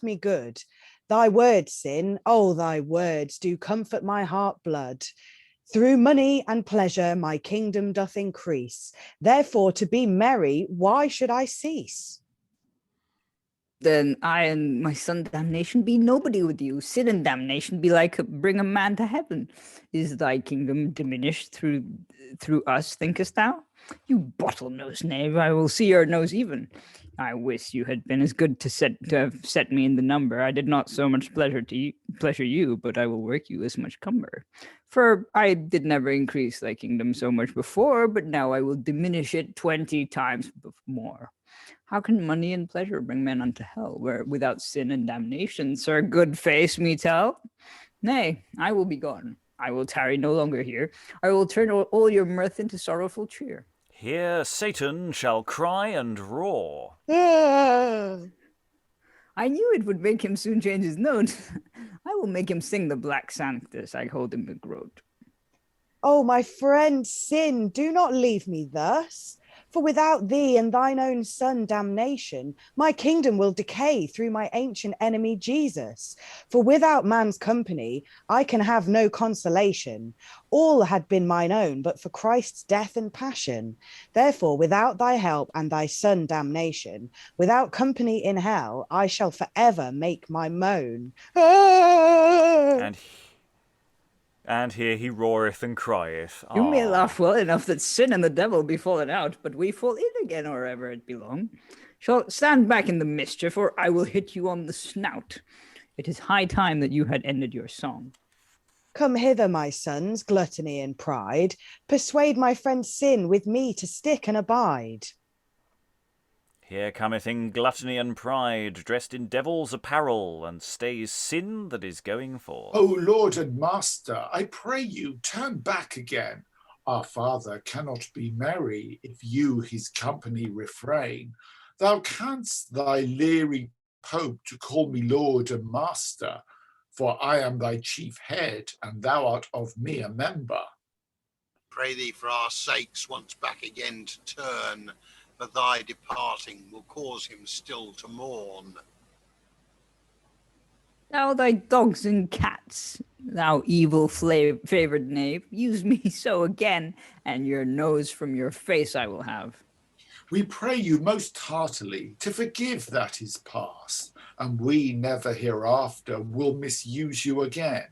me good. Thy words, Sin, oh, thy words do comfort my heart blood. Through money and pleasure my kingdom doth increase. Therefore, to be merry, why should I cease? Then I and my son Damnation be nobody with you. Sin and Damnation be like bring a man to heaven. Is thy kingdom diminished through us, thinkest thou? You bottlenose knave, I will see your nose even. I wish you had been as good to have set me in the number. I did not so much pleasure you, but I will work you as much cumber. For I did never increase thy kingdom so much before, but now I will diminish it 20 times more. How can money and pleasure bring men unto hell, where without sin and damnation, sir, good face me tell? Nay, I will be gone. I will tarry no longer here. I will turn all your mirth into sorrowful cheer. Here Satan shall cry and roar. Ah! I knew it would make him soon change his note. I will make him sing the Black Sanctus. I hold him begrothed. Oh, my friend Sin, do not leave me thus. For without thee and thine own son Damnation, my kingdom will decay through my ancient enemy Jesus. For without man's company, I can have no consolation. All had been mine own, but for Christ's death and passion. Therefore, without thy help and thy son Damnation, without company in hell, I shall forever make my moan. Ah! And here he roareth and crieth. You may Ah. laugh well enough that sin and the devil be fallen out, but we fall in again or ever it belong. Shall stand back in the mischief, or I will hit you on the snout. It is high time that you had ended your song. Come hither, my sons, Gluttony and Pride. Persuade my friend Sin with me to stick and abide. Here cometh in Gluttony and Pride, dressed in devil's apparel, and stays sin that is going forth. O Lord and Master, I pray you, turn back again. Our Father cannot be merry if you his company refrain. Thou canst thy leery Pope to call me Lord and Master, for I am thy chief head, and thou art of me a member. Pray thee for our sakes once back again to turn, for thy departing will cause him still to mourn. Thou thy dogs and cats, thou evil favoured knave, use me so again, and your nose from your face I will have. We pray you most heartily to forgive that is past, and we never hereafter will misuse you again.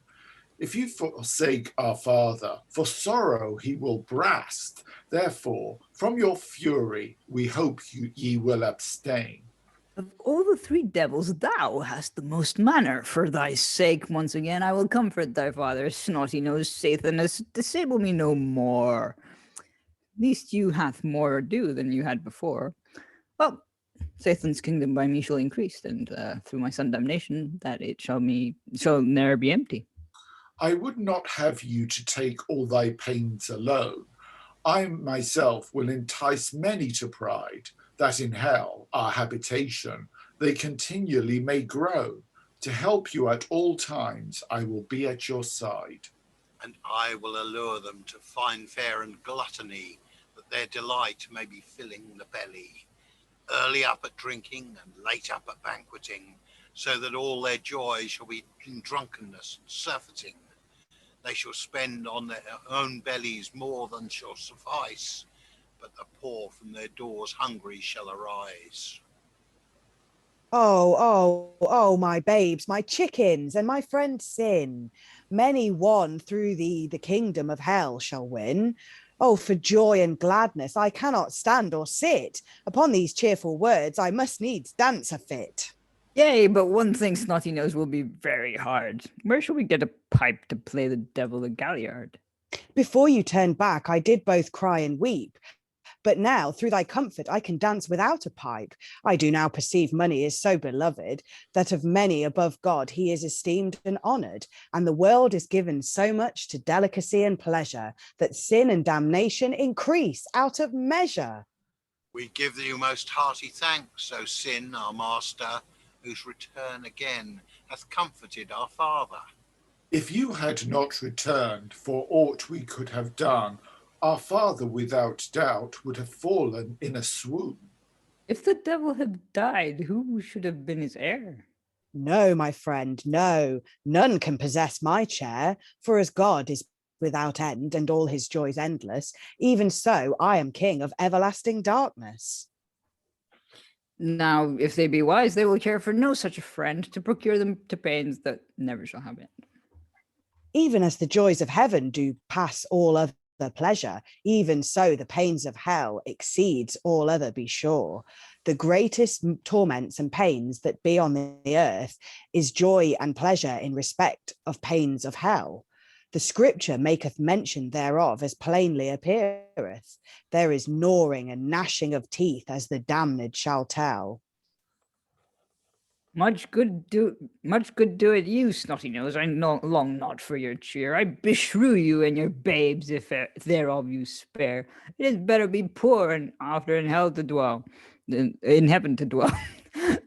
If you forsake our Father, for sorrow he will brast. Therefore, from your fury, we hope ye will abstain. Of all the three devils, thou hast the most manner. For thy sake, once again, I will comfort thy father, snotty-nosed Sathanus. Disable me no more. Least you hath more ado than you had before. Well, Satan's kingdom by me shall increase, and through my son Damnation, that it shall ne'er be empty. I would not have you to take all thy pains alone. I myself will entice many to pride, that in hell, our habitation, they continually may grow. To help you at all times, I will be at your side. And I will allure them to fine fare and gluttony, that their delight may be filling the belly. Early up at drinking and late up at banqueting, so that all their joy shall be in drunkenness and surfeiting. They shall spend on their own bellies more than shall suffice, but the poor from their doors hungry shall arise. Oh, my babes, my chickens, and my friend Sin. Many one through thee the kingdom of hell shall win. Oh, for joy and gladness I cannot stand or sit. Upon these cheerful words I must needs dance a fit. Yay, but one thing Snotty knows will be very hard. Where shall we get a pipe to play the devil a galliard? Before you turned back, I did both cry and weep. But now, through thy comfort, I can dance without a pipe. I do now perceive money is so beloved that of many above God he is esteemed and honoured, and the world is given so much to delicacy and pleasure that sin and damnation increase out of measure. We give thee most hearty thanks, O Sin, our master, whose return again hath comforted our father. If you had not returned for aught we could have done, our father without doubt would have fallen in a swoon. If the devil had died, who should have been his heir? No, my friend, no, none can possess my chair, for as God is without end and all his joys endless, even so I am king of everlasting darkness. Now, if they be wise, they will care for no such a friend to procure them to pains that never shall have end. Even as the joys of heaven do pass all other pleasure, even so the pains of hell exceeds all other, be sure. The greatest torments and pains that be on the earth is joy and pleasure in respect of pains of hell. The scripture maketh mention thereof as plainly appeareth. There is gnawing and gnashing of teeth, as the damned shall tell. Much good do it you, Snotty Nose. I long not for your cheer. I beshrew you and your babes, if thereof you spare. It is better be poor and after in hell to dwell, than in heaven to dwell,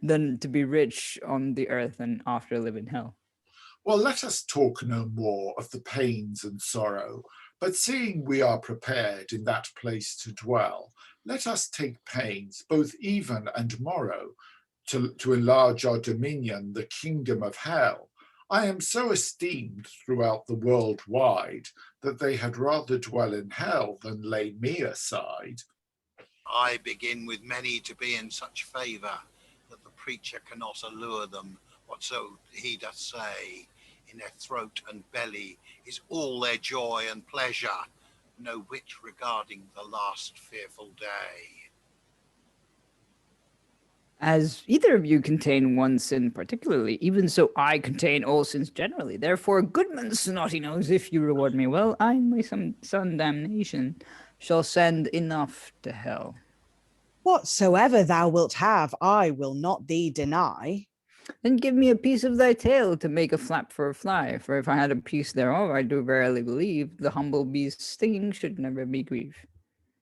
than to be rich on the earth and after live in hell. Well, let us talk no more of the pains and sorrow, but seeing we are prepared in that place to dwell, let us take pains, both even and morrow, to enlarge our dominion, the kingdom of hell. I am so esteemed throughout the world wide that they had rather dwell in hell than lay me aside. I begin with many to be in such favour that the preacher cannot allure them. Whatso he doth say, in their throat and belly is all their joy and pleasure, no whit regarding the last fearful day. As either of you contain one sin particularly, even so I contain all sins generally. Therefore, goodman Snotty Nose, if you reward me well, I and my son Damnation shall send enough to hell. Whatsoever thou wilt have, I will not thee deny. Then give me a piece of thy tail to make a flap for a fly. For if I had a piece thereof, I do verily believe the humble bee's stinging should never be grief.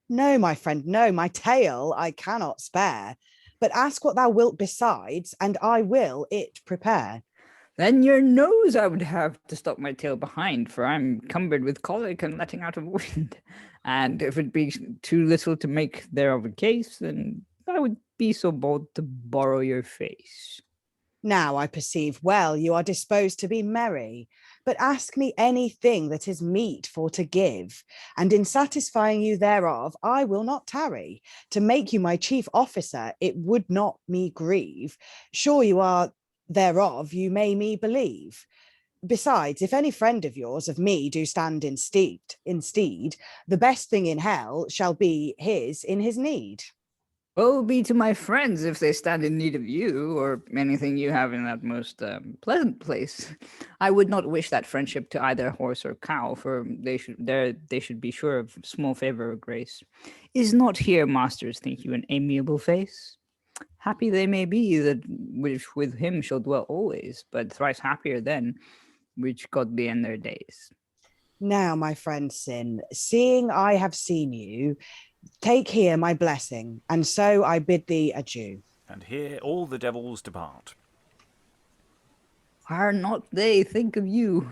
No, my friend, no, my tail I cannot spare. But ask what thou wilt besides, and I will it prepare. Then your nose I would have to stop my tail behind, for I'm cumbered with colic and letting out of wind. And if it be too little to make thereof a case, then I would be so bold to borrow your face. Now I perceive well you are disposed to be merry, but ask me anything that is meet for to give, and in satisfying you thereof I will not tarry. To make you my chief officer it would not me grieve. Sure you are thereof you may me believe. Besides, if any friend of yours of me do stand in stead, the best thing in hell shall be his in his need. Woe be to my friends if they stand in need of you, or anything you have in that most pleasant place. I would not wish that friendship to either horse or cow, for they should be sure of small favour or grace. Is not here, masters, think you, an amiable face? Happy they may be that which with him shall dwell always, but thrice happier then, which godly end their days. Now, my friend Sin, seeing I have seen you, take here my blessing, and so I bid thee adieu. And here all the devils depart. Are not they think you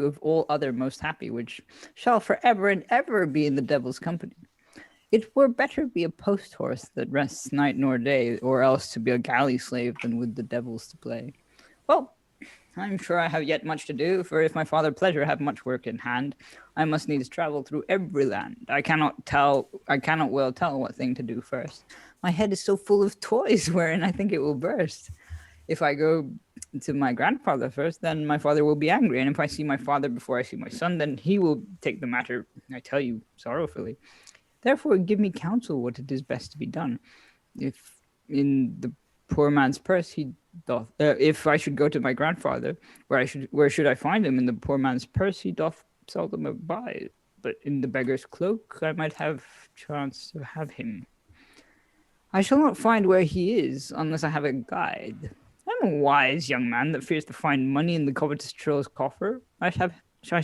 of all other most happy, which shall forever and ever be in the devil's company? It were better be a post horse that rests night nor day, or else to be a galley slave than with the devils to play. Well, I'm sure I have yet much to do, for if my father pleasure have much work in hand, I must needs travel through every land. I cannot well tell what thing to do first. My head is so full of toys wherein I think it will burst. If I go to my grandfather first, then my father will be angry, and if I see my father before I see my son, then he will take the matter, I tell you, sorrowfully. Therefore give me counsel what it is best to be done. If in the poor man's purse he doth. If I should go to my grandfather, where should I find him? In the poor man's purse he doth seldom abide, but in the beggar's cloak I might have chance to have him. I shall not find where he is unless I have a guide. I'm a wise young man that fears to find money in the covetous churl's coffer. I shall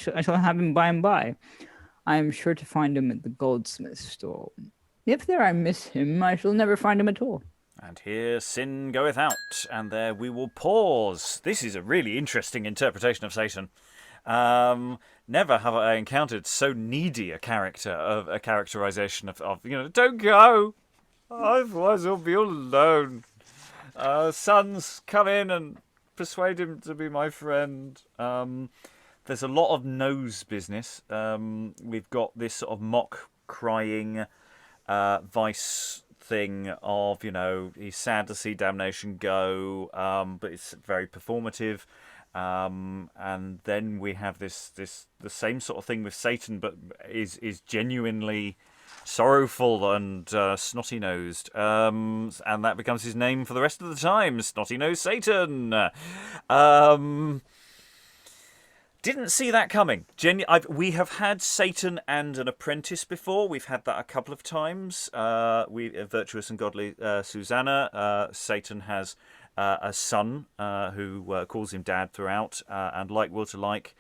have him by and by. I am sure to find him at the goldsmith's stall. If there I miss him, I shall never find him at all. And here sin goeth out, and there we will pause. This is a really interesting interpretation of Satan. Never have I encountered so needy a characterization of don't go, otherwise I'll be all alone. Sons, come in and persuade him to be my friend. There's a lot of nose business. We've got this sort of mock crying vice thing of, he's sad to see Damnation go, but it's very performative. And then we have the same sort of thing with Satan, but is genuinely sorrowful and snotty-nosed, and that becomes his name for the rest of the time, Snotty-Nosed Satan. Didn't see that coming. We have had Satan and an apprentice before. We've had that a couple of times. Virtuous and Godly Susanna. Satan has a son who calls him Dad throughout, and like Will to Like,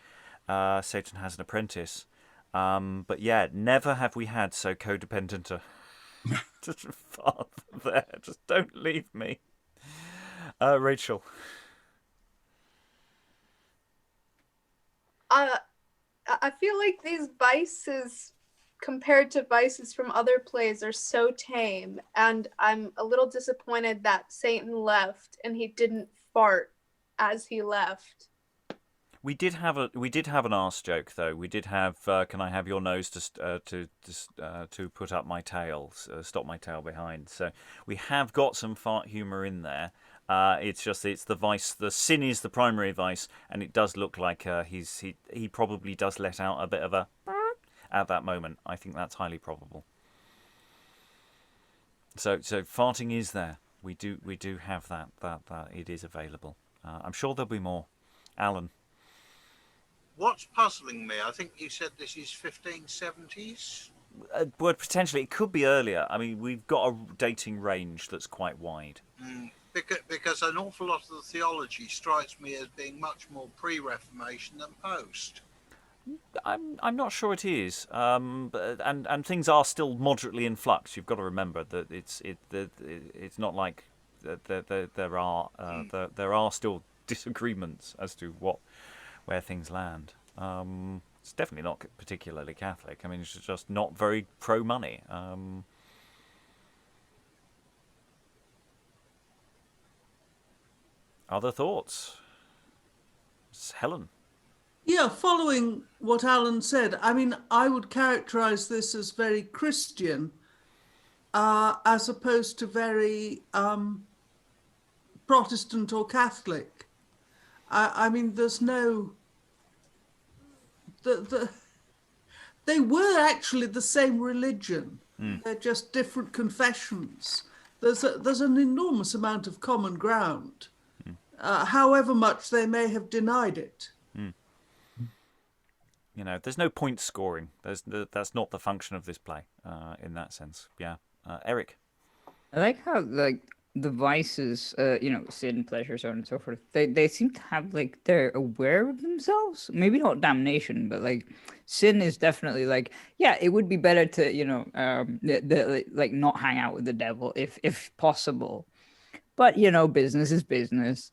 Satan has an apprentice. But yeah, never have we had so codependent a father there. Just don't leave me. Rachael. I feel like these vices, compared to vices from other plays, are so tame, and I'm a little disappointed that Satan left and he didn't fart as he left. We did have an arse joke though. We did have can I have your nose to put up my tail, stop my tail behind. So we have got some fart humour in there. It's the vice. The sin is the primary vice, and it does look like he probably does let out a bit of a at that moment. I think that's highly probable. So farting is there. We do have that it is available. I'm sure there'll be more. Alan. What's puzzling me, I think you said this is 1570s? Well, potentially. It could be earlier. I mean, we've got a dating range that's quite wide. Because an awful lot of the theology strikes me as being much more pre-Reformation than post. I'm not sure it is. And things are still moderately in flux. You've got to remember that it's not like there are still disagreements as to where things land. It's definitely not particularly Catholic. I mean, it's just not very pro-money. Other thoughts? Helen? Yeah, following what Alan said, I mean, I would characterize this as very Christian, as opposed to very Protestant or Catholic. I mean, there's no... They were actually the same religion. They're just different confessions. There's an enormous amount of common ground, however much they may have denied it. There's no point scoring. That's not the function of this play in that sense. Yeah. Eric? I like how, the vices, sin, pleasure, so on and so forth, they seem to have, they're aware of themselves. Maybe not damnation, but, sin is definitely, it would be better to, not hang out with the devil if possible. But, business is business.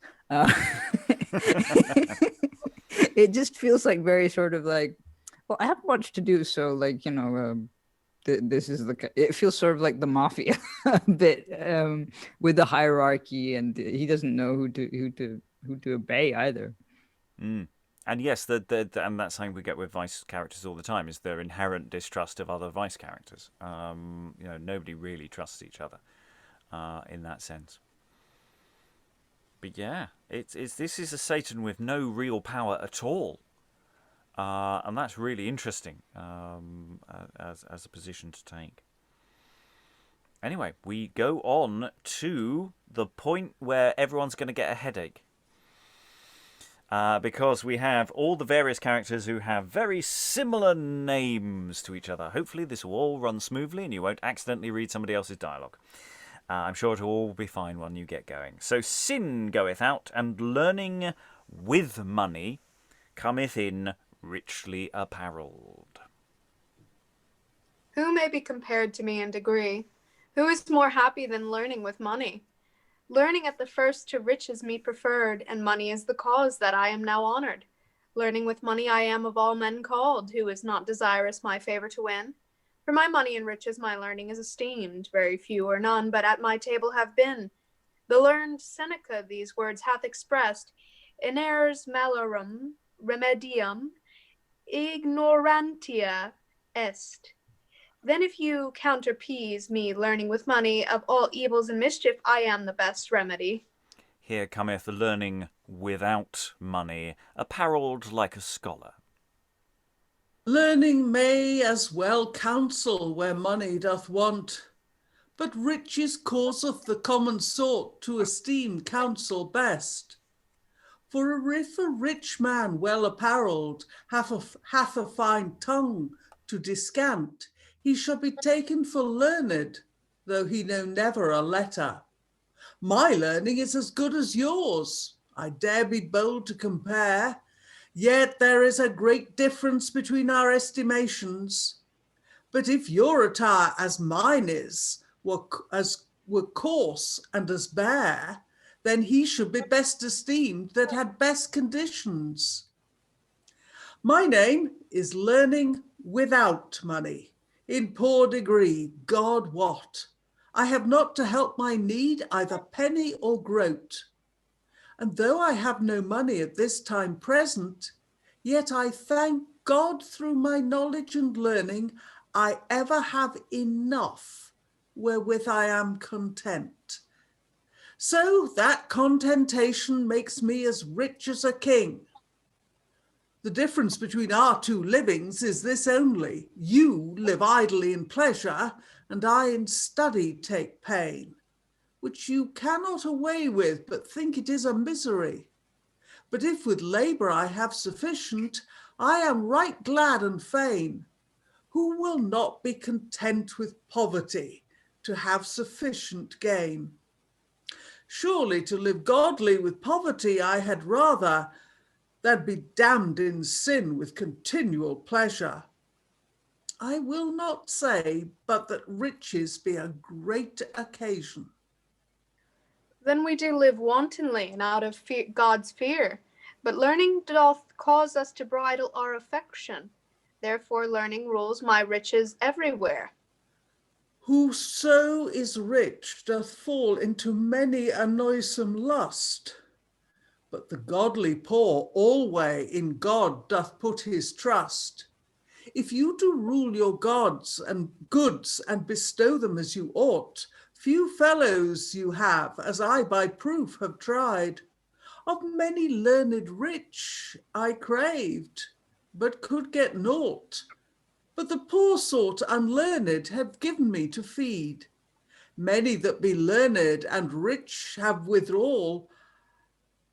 It just feels very sort of well, I have much to do, so this is it feels sort of like the mafia a bit, with the hierarchy, and he doesn't know who to obey either. And yes, and that's something we get with vice characters all the time, is their inherent distrust of other vice characters. Nobody really trusts each other in that sense. But yeah, this is a Satan with no real power at all, and that's really interesting as a position to take. Anyway, we go on to the point where everyone's going to get a headache. Because we have all the various characters who have very similar names to each other. Hopefully this will all run smoothly and you won't accidentally read somebody else's dialogue. I'm sure it will all be fine when you get going. So sin goeth out, and learning with money cometh in richly apparelled. Who may be compared to me in degree? Who is more happy than learning with money? Learning at the first to riches me preferred, and money is the cause that I am now honored. Learning with money I am of all men called, who is not desirous my favor to win. For my money enriches my learning is esteemed, very few or none, but at my table have been. The learned Seneca these words hath expressed, in errors malorum remedium ignorantia est. Then if you counterpease me learning with money, of all evils and mischief I am the best remedy. Here cometh learning without money, apparelled like a scholar. Learning may as well counsel where money doth want, but riches causeth the common sort to esteem counsel best. For if a rich man well apparelled hath a fine tongue to descant, he shall be taken for learned, though he know never a letter. My learning is as good as yours, I dare be bold to compare, yet there is a great difference between our estimations. But if your attire as mine is, were coarse and as bare, then he should be best esteemed that had best conditions. My name is learning without money. In poor degree, God wot, I have not to help my need either penny or groat. And though I have no money at this time present, yet I thank God through my knowledge and learning I ever have enough wherewith I am content. So that contentation makes me as rich as a king. The difference between our two livings is this only. You live idly in pleasure, and I in study take pain, which you cannot away with, but think it is a misery. But if with labour I have sufficient, I am right glad and fain. Who will not be content with poverty to have sufficient gain? Surely to live godly with poverty I had rather, than be damned in sin with continual pleasure. I will not say but that riches be a great occasion. Then we do live wantonly and out of God's fear, but learning doth cause us to bridle our affection. Therefore learning rules my riches everywhere. Whoso is rich doth fall into many a noisome lust, but the godly poor alway in God doth put his trust. If you do rule your gods and goods and bestow them as you ought, few fellows you have, as I by proof have tried. Of many learned rich I craved, but could get naught. But the poor sort unlearned have given me to feed. Many that be learned and rich have withal,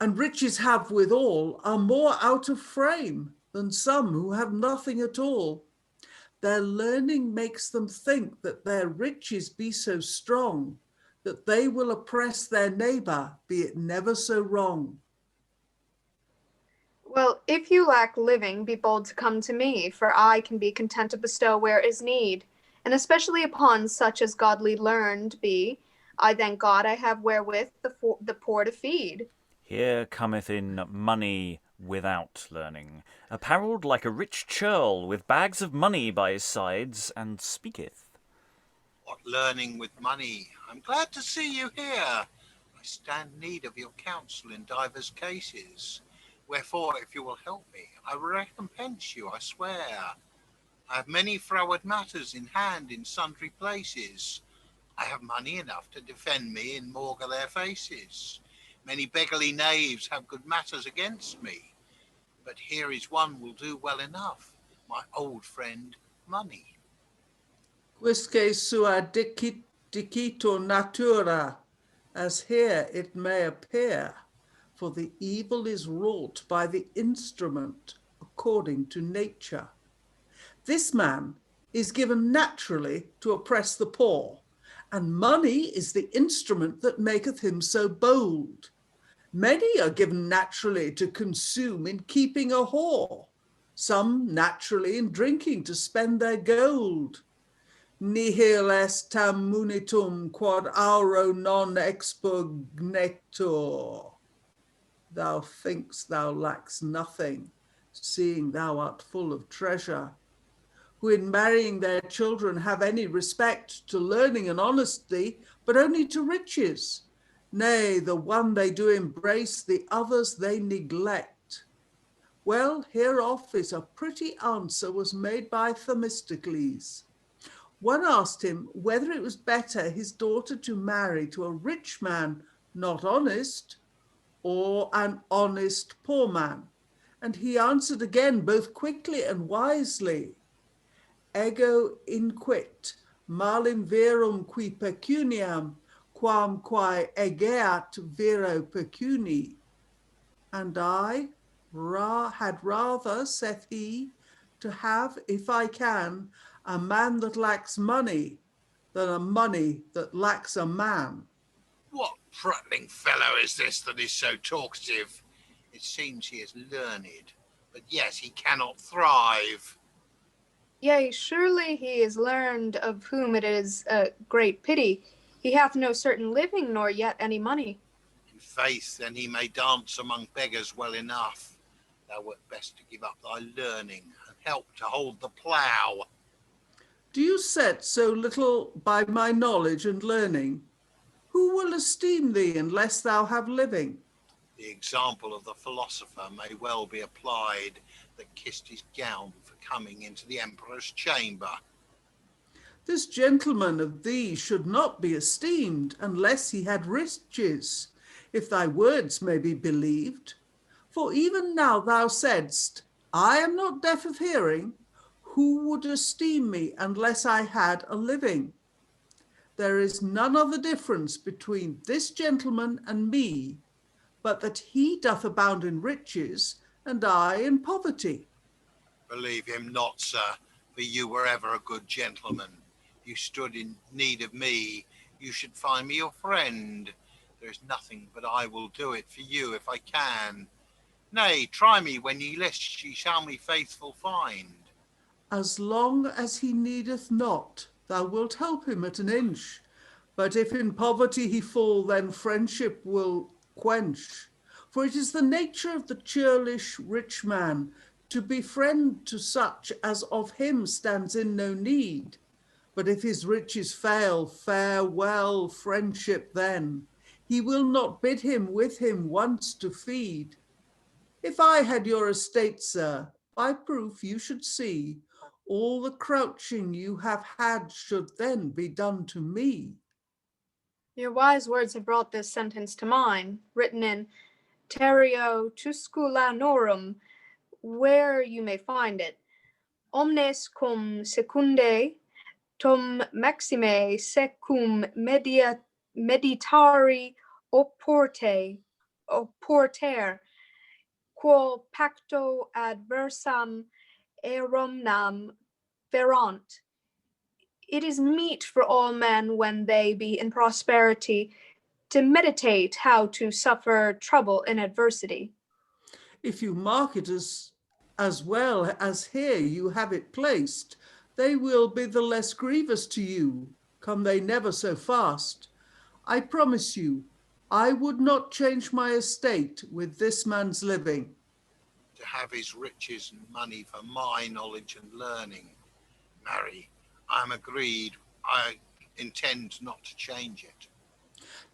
and riches have withal, are more out of frame than some who have nothing at all. Their learning makes them think that their riches be so strong, that they will oppress their neighbour, be it never so wrong. Well, if you lack living, be bold to come to me, for I can be content to bestow where is need, and especially upon such as godly learned be. I thank God I have wherewith the poor to feed. Here cometh in money without learning, apparelled like a rich churl, with bags of money by his sides, and speaketh. What learning with money? I'm glad to see you here. I stand in need of your counsel in divers cases. Wherefore, if you will help me, I will recompense you, I swear. I have many froward matters in hand in sundry places. I have money enough to defend me and maugre their faces. Many beggarly knaves have good matters against me. But here is one will do well enough, my old friend, money. Quisque sua dicit dicito natura, as here it may appear, for the evil is wrought by the instrument according to nature. This man is given naturally to oppress the poor, and money is the instrument that maketh him so bold. Many are given naturally to consume in keeping a whore, some naturally in drinking to spend their gold. Nihil est tam munitum quod auro non expugnetur. Thou think'st thou lackst nothing, seeing thou art full of treasure. Who in marrying their children have any respect to learning and honesty, but only to riches. Nay, the one they do embrace, the others they neglect. Well, hereof is a pretty answer was made by Themistocles. One asked him whether it was better his daughter to marry to a rich man not honest, or an honest poor man. And he answered again both quickly and wisely, ego inquit malim verum qui pecuniam, quam quae egeat vero pecuni. And I had rather, saith he, to have, if I can, a man that lacks money than a money that lacks a man. What prattling fellow is this that is so talkative? It seems he is learned, but yet he cannot thrive. Yea, surely he is learned, of whom it is a great pity. He hath no certain living, nor yet any money. In faith, then he may dance among beggars well enough. Thou wert best to give up thy learning and help to hold the plough. Do you set so little by my knowledge and learning? Who will esteem thee unless thou have living? The example of the philosopher may well be applied that kissed his gown for coming into the emperor's chamber. This gentleman of thee should not be esteemed unless he had riches, if thy words may be believed. For even now thou saidst, I am not deaf of hearing. Who would esteem me unless I had a living? There is none other difference between this gentleman and me, but that he doth abound in riches, and I in poverty. Believe him not, sir, for you were ever a good gentleman. You stood in need of me, you should find me your friend. There is nothing but I will do it for you if I can. Nay, try me when ye list, ye shall me faithful find. As long as he needeth not, thou wilt help him at an inch. But if in poverty he fall, then friendship will quench. For it is the nature of the churlish rich man to be friend to such as of him stands in no need. But if his riches fail, farewell friendship then. He will not bid him with him once to feed. If I had your estate, sir, by proof you should see, all the crouching you have had should then be done to me. Your wise words have brought this sentence to mind, written in Terrio Tusculanorum, where you may find it. Omnes cum secunde, tum maxime secum meditari oporter, quo pacto adversam eromnam feront. It is meet for all men when they be in prosperity to meditate how to suffer trouble in adversity. If you mark it as well as here you have it placed, they will be the less grievous to you, come they never so fast. I promise you, I would not change my estate with this man's living. To have his riches and money for my knowledge and learning. Marry, I am agreed. I intend not to change it.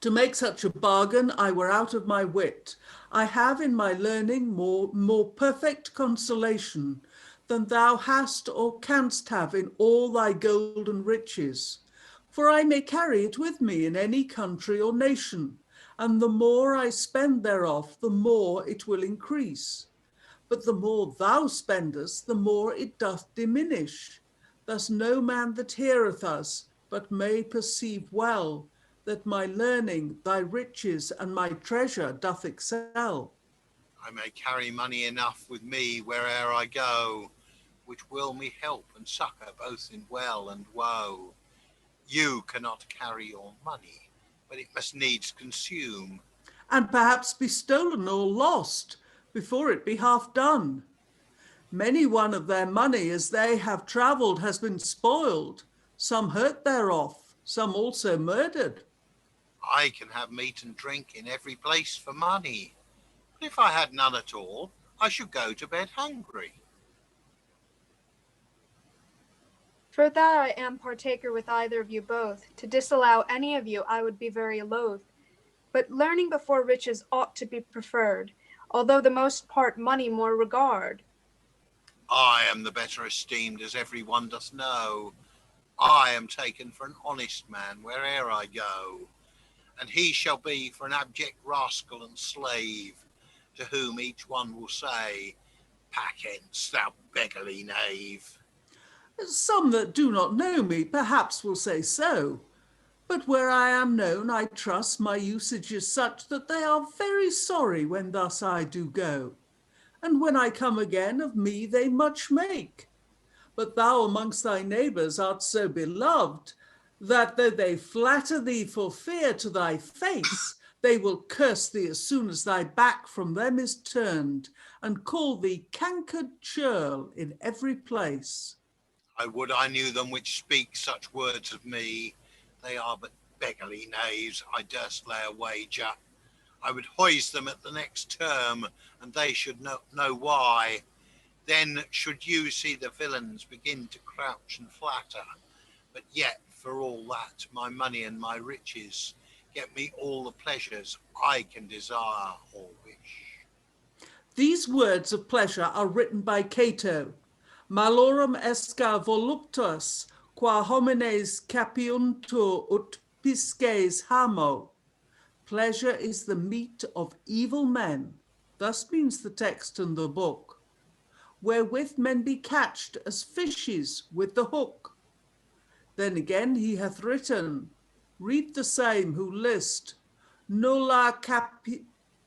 To make such a bargain, I were out of my wit. I have in my learning more perfect consolation than thou hast or canst have in all thy gold and riches. For I may carry it with me in any country or nation, and the more I spend thereof, the more it will increase. But the more thou spendest, the more it doth diminish. Thus no man that heareth us but may perceive well that my learning, thy riches, and my treasure doth excel. I may carry money enough with me where'er I go, which will me help and succour both in well and woe. You cannot carry your money, but it must needs consume. And perhaps be stolen or lost before it be half done. Many one of their money as they have travelled has been spoiled, some hurt thereof, some also murdered. I can have meat and drink in every place for money, but if I had none at all, I should go to bed hungry. For that I am partaker with either of you both. To disallow any of you I would be very loath. But learning before riches ought to be preferred, although the most part money more regard. I am the better esteemed, as every one doth know. I am taken for an honest man where'er I go, and he shall be for an abject rascal and slave, to whom each one will say, Pack hence, thou beggarly knave. Some that do not know me perhaps will say so, but where I am known, I trust my usage is such that they are very sorry when thus I do go. And when I come again, of me they much make. But thou amongst thy neighbours art so beloved, that though they flatter thee for fear to thy face, they will curse thee as soon as thy back from them is turned, and call thee cankered churl in every place. I would I knew them which speak such words of me. They are but beggarly knaves, I durst lay a wager. I would hoise them at the next term, and they should know why. Then should you see the villains begin to crouch and flatter. But yet, for all that, my money and my riches get me all the pleasures I can desire or wish. These words of pleasure are written by Cato. Malorum esca voluptas, qua homines capiuntur ut pisces hamo. Pleasure is the meat of evil men, thus means the text in the book, wherewith men be catched as fishes with the hook. Then again he hath written, read the same who list, nulla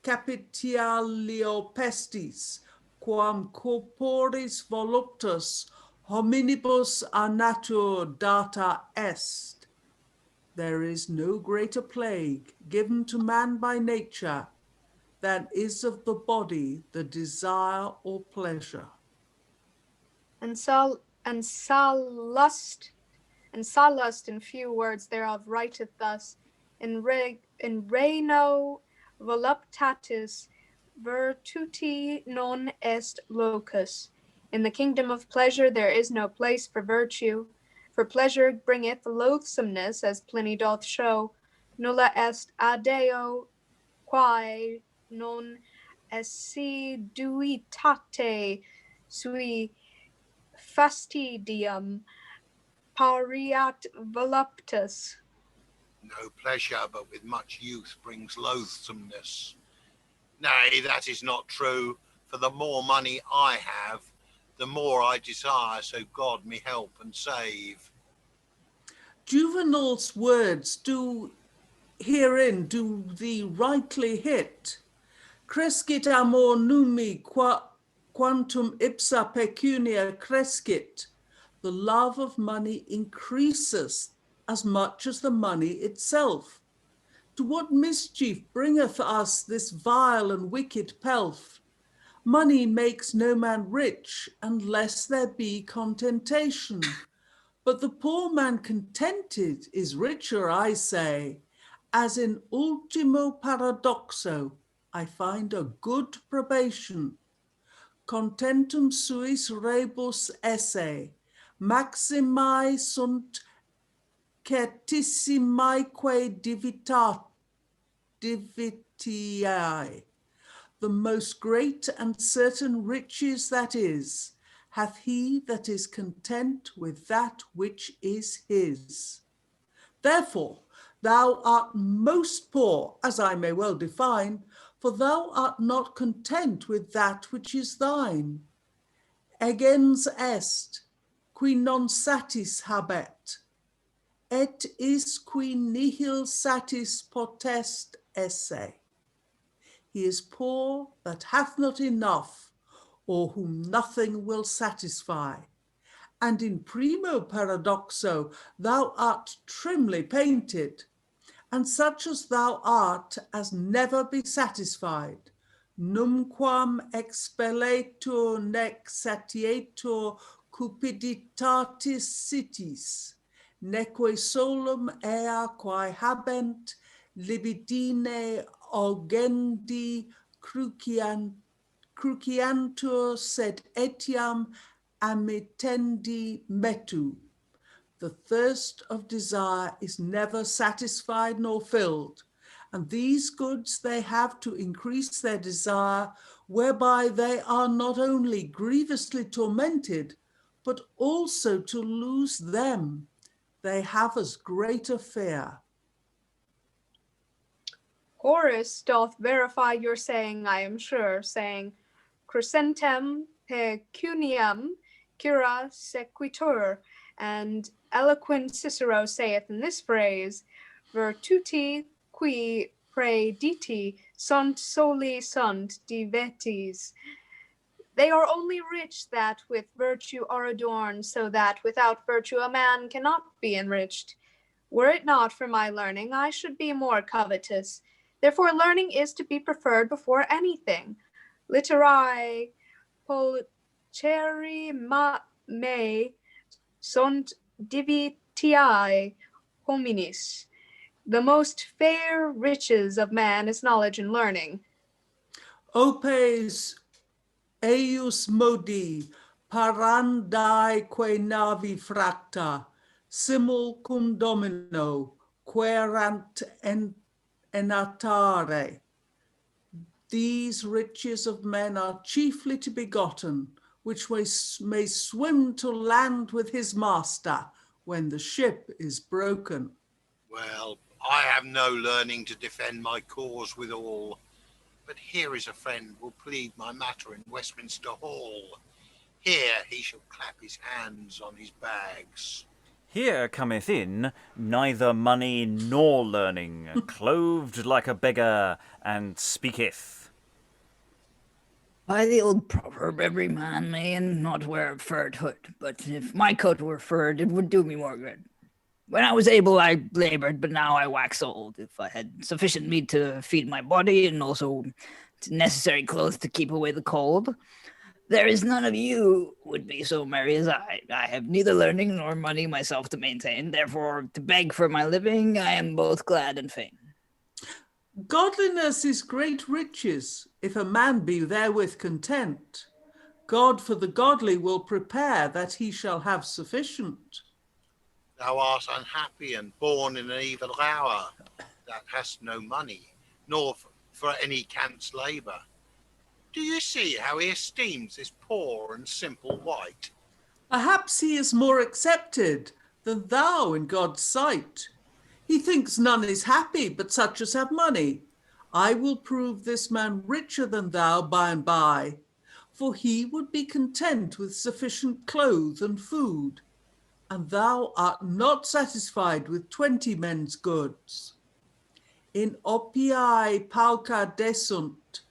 capitialio pestis, quam corporis voluptas hominibus a natur data est. There is no greater plague given to man by nature than is of the body the desire or pleasure. And saw lust in few words thereof writeth thus, in reino voluptatis virtuti non est locus. In the kingdom of pleasure there is no place for virtue, for pleasure bringeth loathsomeness, as Pliny doth show. Nulla est adeo quae non assiduitate sui fastidium pariat voluptas. No pleasure, but with much youth brings loathsomeness. Nay, that is not true, for the more money I have, the more I desire, so God me help and save. Juvenal's words herein do thee rightly hit. Crescit amor numi quantum ipsa pecunia crescit. The love of money increaseth as much as the money itself. To what mischief bringeth us this vile and wicked pelf? Money makes no man rich unless there be contentation. But the poor man contented is richer, I say, as in ultimo paradoxo I find a good probation. Contentum suis rebus esse, maximae sunt certissimaeque divitiae. The most great and certain riches that is, hath he that is content with that which is his. Therefore, thou art most poor, as I may well define, for thou art not content with that which is thine. Egens est, qui non satis habet. et is qui nihil satis potest esse. He is poor that hath not enough, or whom nothing will satisfy. And in primo paradoxo thou art trimly painted, and such as thou art as never be satisfied, numquam expelletur nec satietur cupiditatis sitis, neque solum ea quae habent libidine augendi cruciantur sed etiam amittendi metu. The thirst of desire is never satisfied nor filled, and these goods they have to increase their desire, whereby they are not only grievously tormented, but also to lose them they have as great a fear. Horace doth verify your saying, I am sure, saying, Crescentem pecuniam cura sequitur, and eloquent Cicero saith in this phrase, Virtuti qui praediti sunt soli sunt divetis. They are only rich that with virtue are adorned, so that without virtue a man cannot be enriched. Were it not for my learning, I should be more covetous. Therefore learning is to be preferred before anything. Literae pulcheri me sunt divitiae hominis. The most fair riches of man is knowledge and learning. Opes eius modi parandae quae navi fracta, simul cum domino, querant enatare. These riches of men are chiefly to be gotten, which may swim to land with his master when the ship is broken. Well, I have no learning to defend my cause withal, but here is a friend will plead my matter in Westminster Hall. Here he shall clap his hands on his bags. Here cometh in neither money nor learning, clothed like a beggar, and speaketh. By the old proverb, every man may and not wear a furred hood, but if my coat were furred, it would do me more good. When I was able, I labored, but now I wax old. If I had sufficient meat to feed my body, and also necessary clothes to keep away the cold, there is none of you would be so merry as I. I have neither learning nor money myself to maintain, therefore to beg for my living, I am both glad and fain. Godliness is great riches, if a man be therewith content. God for the godly will prepare that he shall have sufficient. Thou art unhappy and born in an evil hour, that hast no money, nor for any canst labour. Do you see how he esteems this poor and simple wight? Perhaps he is more accepted than thou in God's sight. He thinks none is happy but such as have money. I will prove this man richer than thou by and by, for he would be content with sufficient clothes and food, and thou art not satisfied with 20 men's goods. In opii pauca desunt,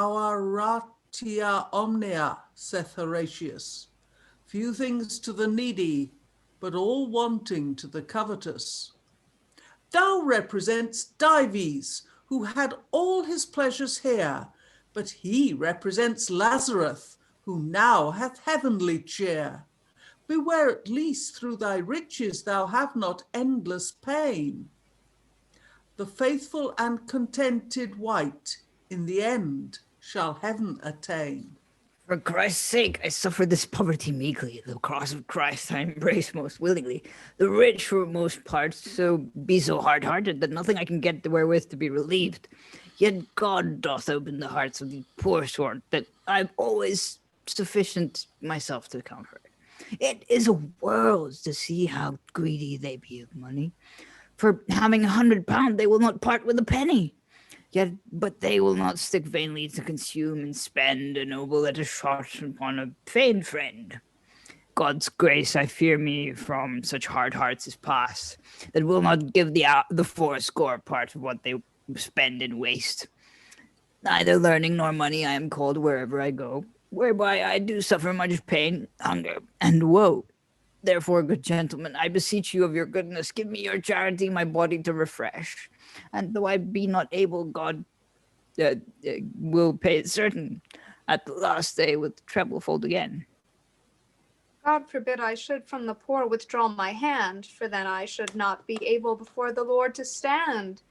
auratia omnia, saith Horatius. Few things to the needy, but all wanting to the covetous. Thou representst Dives, who had all his pleasures here, but he represents Lazarus, who now hath heavenly cheer. Beware at least through thy riches thou have not endless pain. The faithful and contented wight in the end shall heaven attain. For Christ's sake, I suffer this poverty meekly. The cross of Christ I embrace most willingly. The rich, for most part, be so hard-hearted that nothing I can get wherewith to be relieved. Yet God doth open the hearts of the poor sort, that I've always sufficient myself to comfort. It is a world to see how greedy they be of money. For having £100, they will not part with a penny. But they will not stick vainly to consume and spend a noble at a shot upon a feigned friend. God's grace, I fear me, from such hard hearts as pass, that will not give the fourscore part of what they spend in waste. Neither learning nor money I am called wherever I go, whereby I do suffer much pain, hunger, and woe. Therefore, good gentlemen, I beseech you of your goodness, give me your charity my body to refresh. And though I be not able, God will pay it certain at the last day with treblefold again. God forbid I should from the poor withdraw my hand, for then I should not be able before the Lord to stand.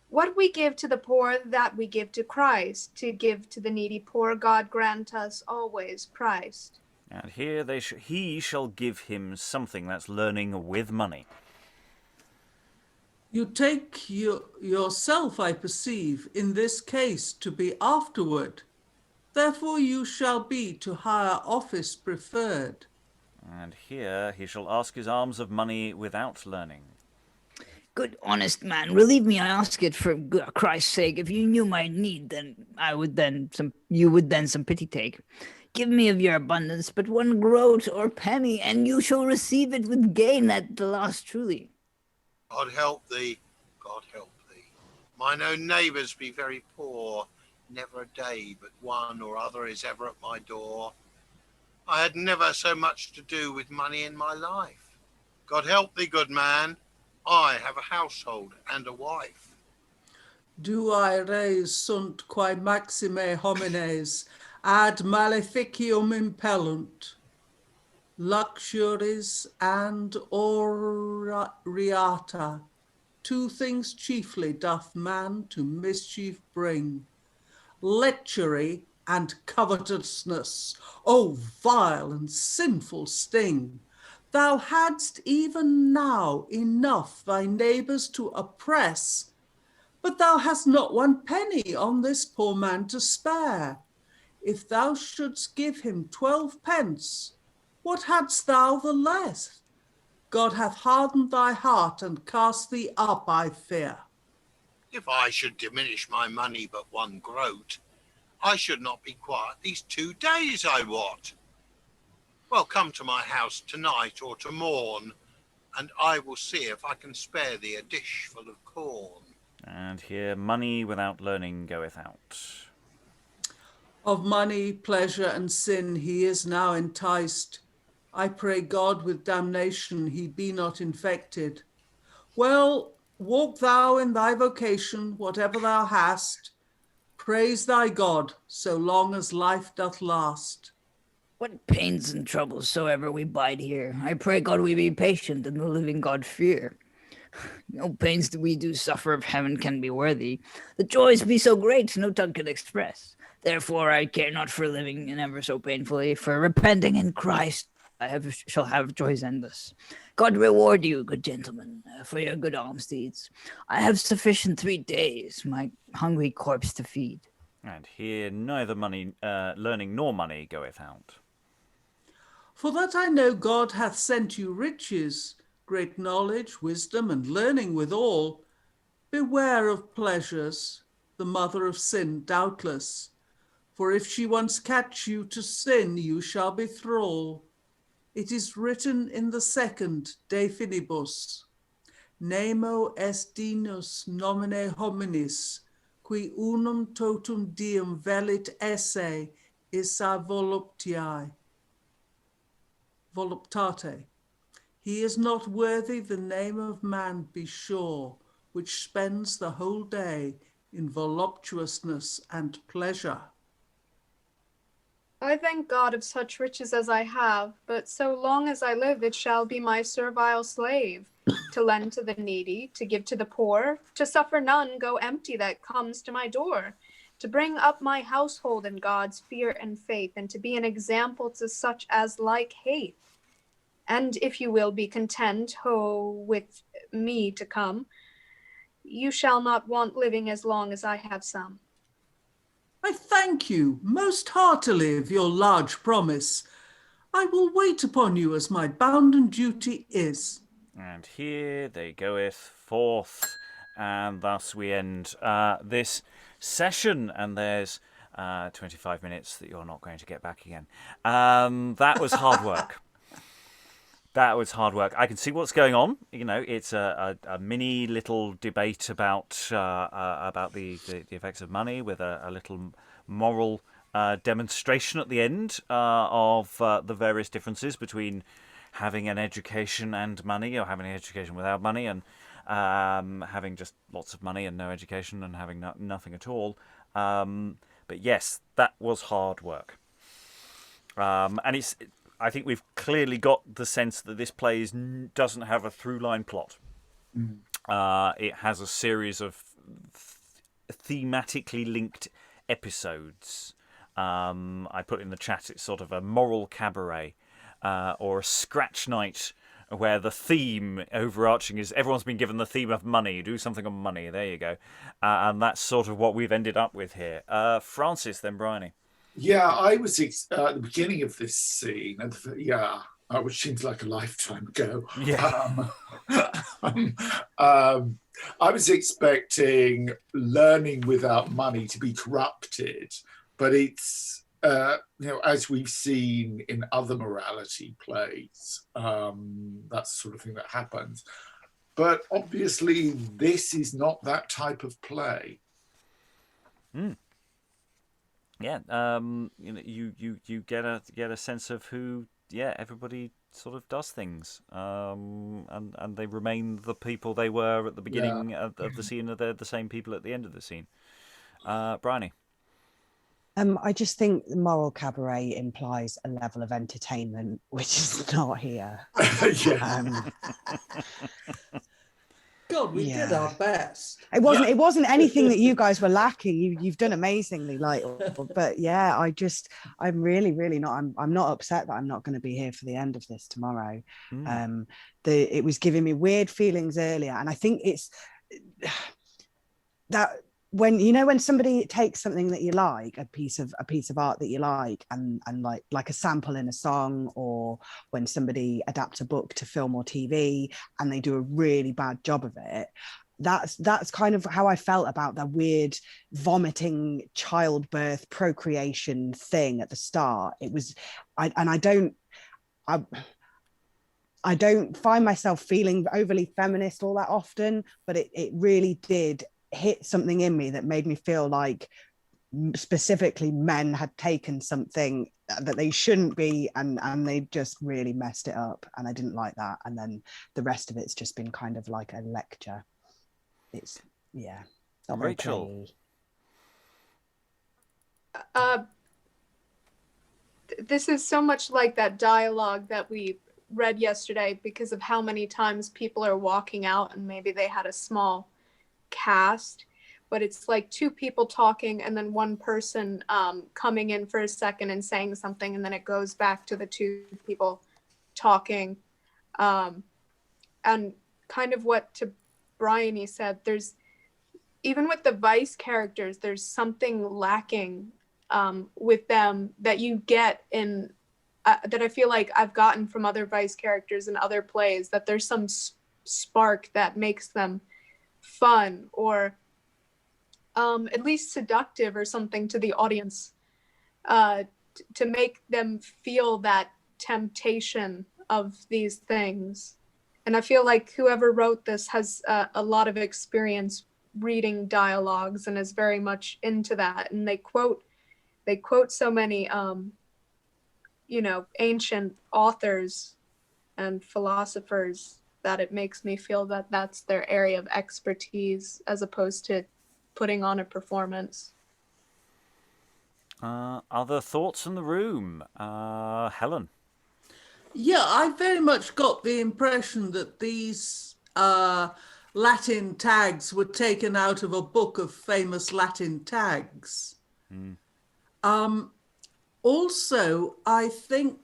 What we give to the poor, that we give to Christ. To give to the needy poor, God grant us always Christ. And here he shall give him something, that's learning with money. You take yourself, I perceive, in this case to be afterward. Therefore you shall be to higher office preferred. And here he shall ask his alms of money without learning. Good honest man, relieve me, I ask it for Christ's sake. If you knew my need, then you would then some pity take. Give me of your abundance but one groat or penny, and you shall receive it with gain at the last truly. God help thee, God help thee. Mine own neighbours be very poor, never a day but one or other is ever at my door. I had never so much to do with money in my life. God help thee, good man, I have a household and a wife. Duae res sunt quae maxime homines ad maleficium impellunt. Luxuries and auriata, two things chiefly doth man to mischief bring. Lechery and covetousness, O vile and sinful sting! Thou hadst even now enough thy neighbours to oppress, but thou hast not one penny on this poor man to spare. If thou shouldst give him 12 pence, what hadst thou the less? God hath hardened thy heart and cast thee up, I fear. If I should diminish my money but one groat, I should not be quiet these 2 days, I wot. Well, come to my house tonight or to morn, and I will see if I can spare thee a dish full of corn. And here money without learning goeth out. Of money, pleasure, and sin he is now enticed. I pray God with damnation he be not infected. Well, walk thou in thy vocation, whatever thou hast. Praise thy God, so long as life doth last. What pains and troubles soever we bide here, I pray God we be patient and the living God fear. No pains that we do suffer of heaven can be worthy. The joys be so great no tongue can express. Therefore I care not for living and ever so painfully, for repenting in Christ shall have joys endless. God reward you, good gentlemen, for your good alms deeds. I have sufficient 3 days my hungry corpse to feed. And here neither money, learning nor money goeth out. For that I know God hath sent you riches, great knowledge, wisdom, and learning withal. Beware of pleasures, the mother of sin, doubtless. For if she once catch you to sin, you shall be thrall. It is written in the second De Finibus, Nemo est dinus nomine hominis, qui unum totum diem velit esse issa voluptate. He is not worthy the name of man, be sure, which spends the whole day in voluptuousness and pleasure. I thank God of such riches as I have, but so long as I live it shall be my servile slave, to lend to the needy, to give to the poor, to suffer none go empty that comes to my door, to bring up my household in God's fear and faith, and to be an example to such as like hate. And if you will be content, with me to come, you shall not want living as long as I have some. I thank you most heartily of your large promise. I will wait upon you as my bounden duty is. And here they goeth forth, and thus we end this session, and there's 25 minutes that you're not going to get back again. That was hard work. That was hard work. I can see what's going on. You know, it's a mini little debate about the effects of money, with a little moral demonstration at the end of the various differences between having an education and money, or having an education without money, and having just lots of money and no education, and having nothing at all. But yes, that was hard work. And I think we've clearly got the sense that this play doesn't have a through-line plot. It has a series of thematically linked episodes. I put in the chat, it's sort of a moral cabaret, or a scratch night, where the theme overarching is everyone's been given the theme of money. Do something on money. There you go. And that's sort of what we've ended up with here. Francis, then Briony. Yeah, I was at the beginning of this scene, which seems like a lifetime ago. Yeah. I was expecting learning without money to be corrupted, but it's as we've seen in other morality plays, that's the sort of thing that happens. But obviously, this is not that type of play. Yeah, you get a sense of who, everybody sort of does things, and they remain the people they were at the beginning of the scene, and they're the same people at the end of the scene. Briony. I just think the moral cabaret implies a level of entertainment which is not here. God, we did our best. It wasn't anything that you guys were lacking. You've done amazingly, but I'm really not. I'm not upset that I'm not going to be here for the end of this tomorrow. It was giving me weird feelings earlier, and I think it's that when somebody takes something that you like, a piece of art that you like, and like a sample in a song, or when somebody adapts a book to film or TV and they do a really bad job of it, that's kind of how I felt about the weird vomiting childbirth procreation thing at the start. It was, I don't find myself feeling overly feminist all that often, but it really did hit something in me that made me feel like specifically men had taken something that they shouldn't be, and they just really messed it up, and I didn't like that. And then the rest of it's just been kind of like a lecture. It's not Rachael. This is so much like that dialogue that we read yesterday, because of how many times people are walking out and maybe they had a small cast, but it's like two people talking and then one person coming in for a second and saying something, and then it goes back to the two people talking, and kind of what to Briony said, there's, even with the vice characters, there's something lacking with them that you get in that I feel like I've gotten from other vice characters in other plays, that there's some spark that makes them fun, or at least seductive or something to the audience, to make them feel that temptation of these things. And I feel like whoever wrote this has a lot of experience reading dialogues and is very much into that. And they quote so many ancient authors and philosophers, that it makes me feel that that's their area of expertise, as opposed to putting on a performance. Other thoughts in the room? Helen? Yeah, I very much got the impression that these Latin tags were taken out of a book of famous Latin tags. Also, I think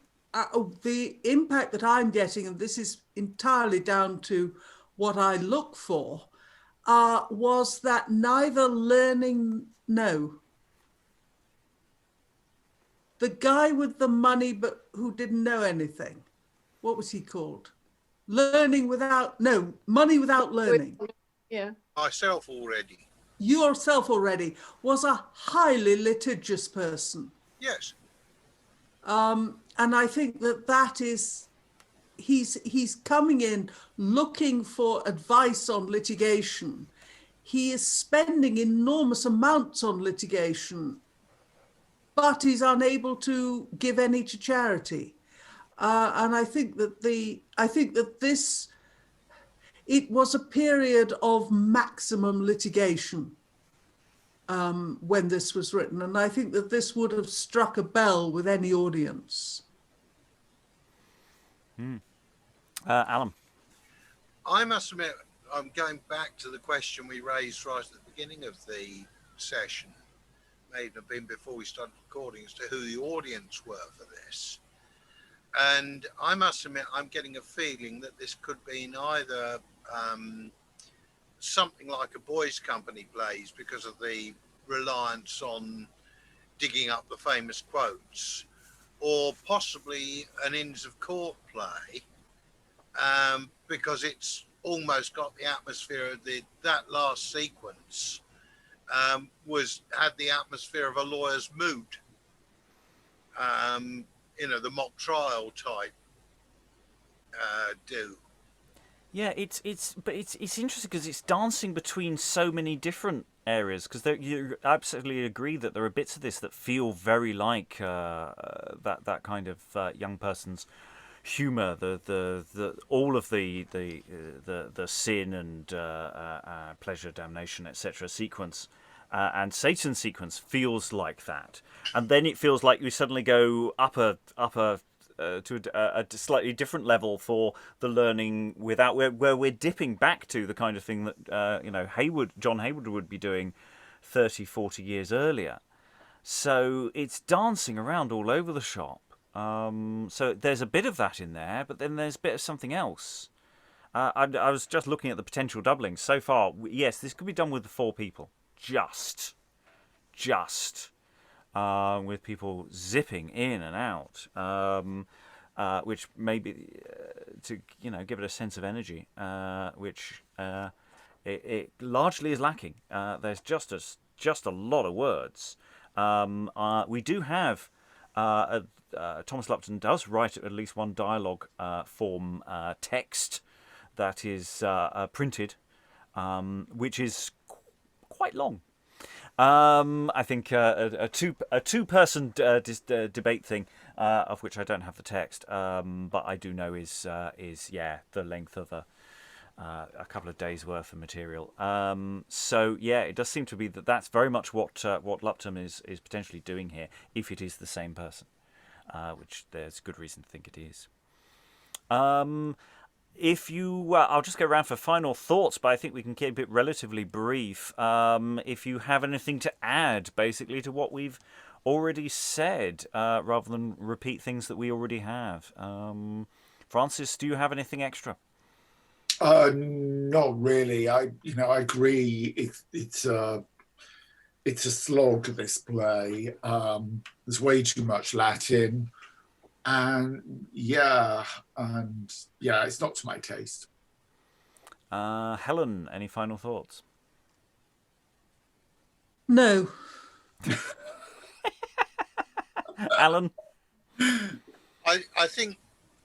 the impact that I'm getting, and this is entirely down to what I look for, was that neither the guy with the money but who didn't know anything, what was he called? Money without learning. Yeah. Myself already. Yourself already was a highly litigious person. Yes. And I think that is, he's coming in looking for advice on litigation. He is spending enormous amounts on litigation, but he's unable to give any to charity. And I think that this, it was a period of maximum litigation when this was written. And I think that this would have struck a bell with any audience. Alan? I must admit, I'm going back to the question we raised right at the beginning of the session. May have been before we started recording, as to who the audience were for this. And I must admit, I'm getting a feeling that this could be either something like a boys' company plays, because of the reliance on digging up the famous quotes, or possibly an Inns of Court play, because it's almost got the atmosphere of that last sequence had the atmosphere of a lawyer's moot. The mock trial type do. Yeah, it's interesting because it's dancing between so many different areas. Because you absolutely agree that there are bits of this that feel very like that kind of young person's humor. The all of the sin and pleasure, damnation, etc. sequence. And Satan's sequence feels like that, and then it feels like we suddenly go up a to a slightly different level for the learning without where we're dipping back to the kind of thing that John Hayward would be doing 30, 40 years earlier. So it's dancing around all over the shop. So there's a bit of that in there, but then there's a bit of something else. I was just looking at the potential doublings so far. Yes, this could be done with the 4 people. Just with people zipping in and out, which maybe to give it a sense of energy, which it largely is lacking. There's just a lot of words. We do have Thomas Lupton does write at least one dialogue form text that is printed, which is quite long. I think a two-person debate thing, of which I don't have the text, but I do know is the length of a couple of days worth of material. So yeah, it does seem to be that's very much what Lupton is potentially doing here, if it is the same person, which there's good reason to think it is. If you, I'll just go around for final thoughts, but I think we can keep it relatively brief. If you have anything to add, basically, to what we've already said, rather than repeat things that we already have. Francis, do you have anything extra? Not really. I agree. It's a slog, this play. There's way too much Latin. And it's not to my taste. Helen, any final thoughts? No. Alan? I think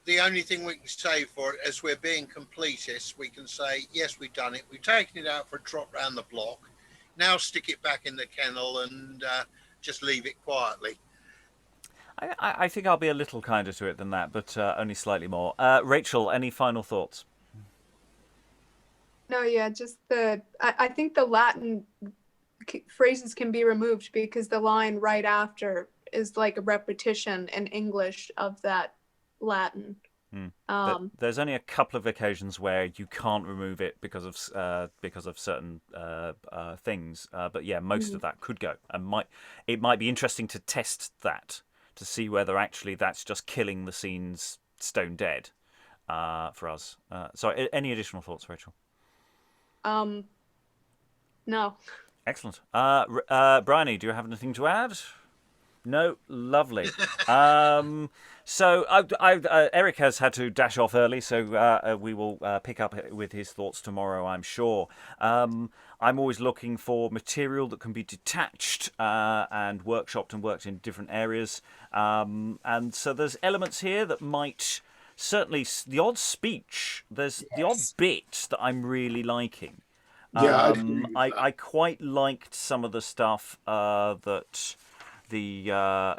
the only thing we can say for it, as we're being completists, we can say, yes, we've done it. We've taken it out for a trot round the block. Now stick it back in the kennel and just leave it quietly. I think I'll be a little kinder to it than that, but only slightly more. Rachael, any final thoughts? No, yeah, just I think the Latin phrases can be removed because the line right after is like a repetition in English of that Latin. There's only a couple of occasions where you can't remove it because of certain things, but yeah, most of that could go, and it might be interesting to test that, to see whether actually that's just killing the scenes stone dead for us. So any additional thoughts, Rachael? No. Excellent. Briony, do you have anything to add? No? Lovely. So Eric has had to dash off early, so we will pick up with his thoughts tomorrow, I'm sure. I'm always looking for material that can be detached and workshopped and worked in different areas. And so there's elements here that might certainly the odd speech. There's the odd bit that I'm really liking. Yeah, I'd agree with that. I quite liked some of the stuff that the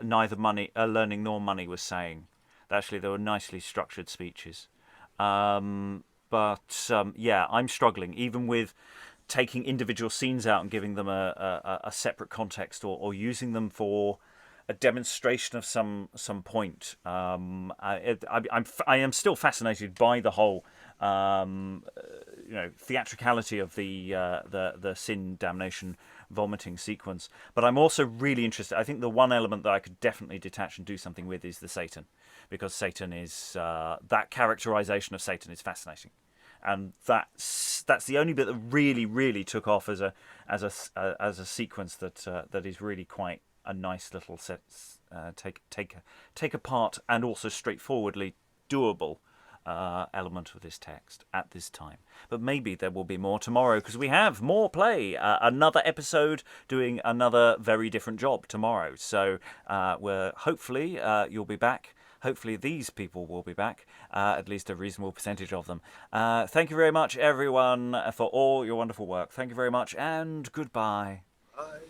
neither learning nor money was saying. Actually, they were nicely structured speeches. But I'm struggling even with taking individual scenes out and giving them a separate context, or using them for a demonstration of some point. I am still fascinated by the whole theatricality of the sin, damnation, vomiting sequence. But I'm also really interested. I think the one element that I could definitely detach and do something with is the Satan, because Satan is that characterization of Satan is fascinating, and that's the only bit that really took off as a sequence that is really quite a nice little set, take apart and also straightforwardly doable element of this text at this time. But maybe there will be more tomorrow, because we have more play, another episode doing another very different job tomorrow. So we're hopefully you'll be back. Hopefully these people will be back, at least a reasonable percentage of them. Thank you very much, everyone, for all your wonderful work. Thank you very much, and goodbye. Bye.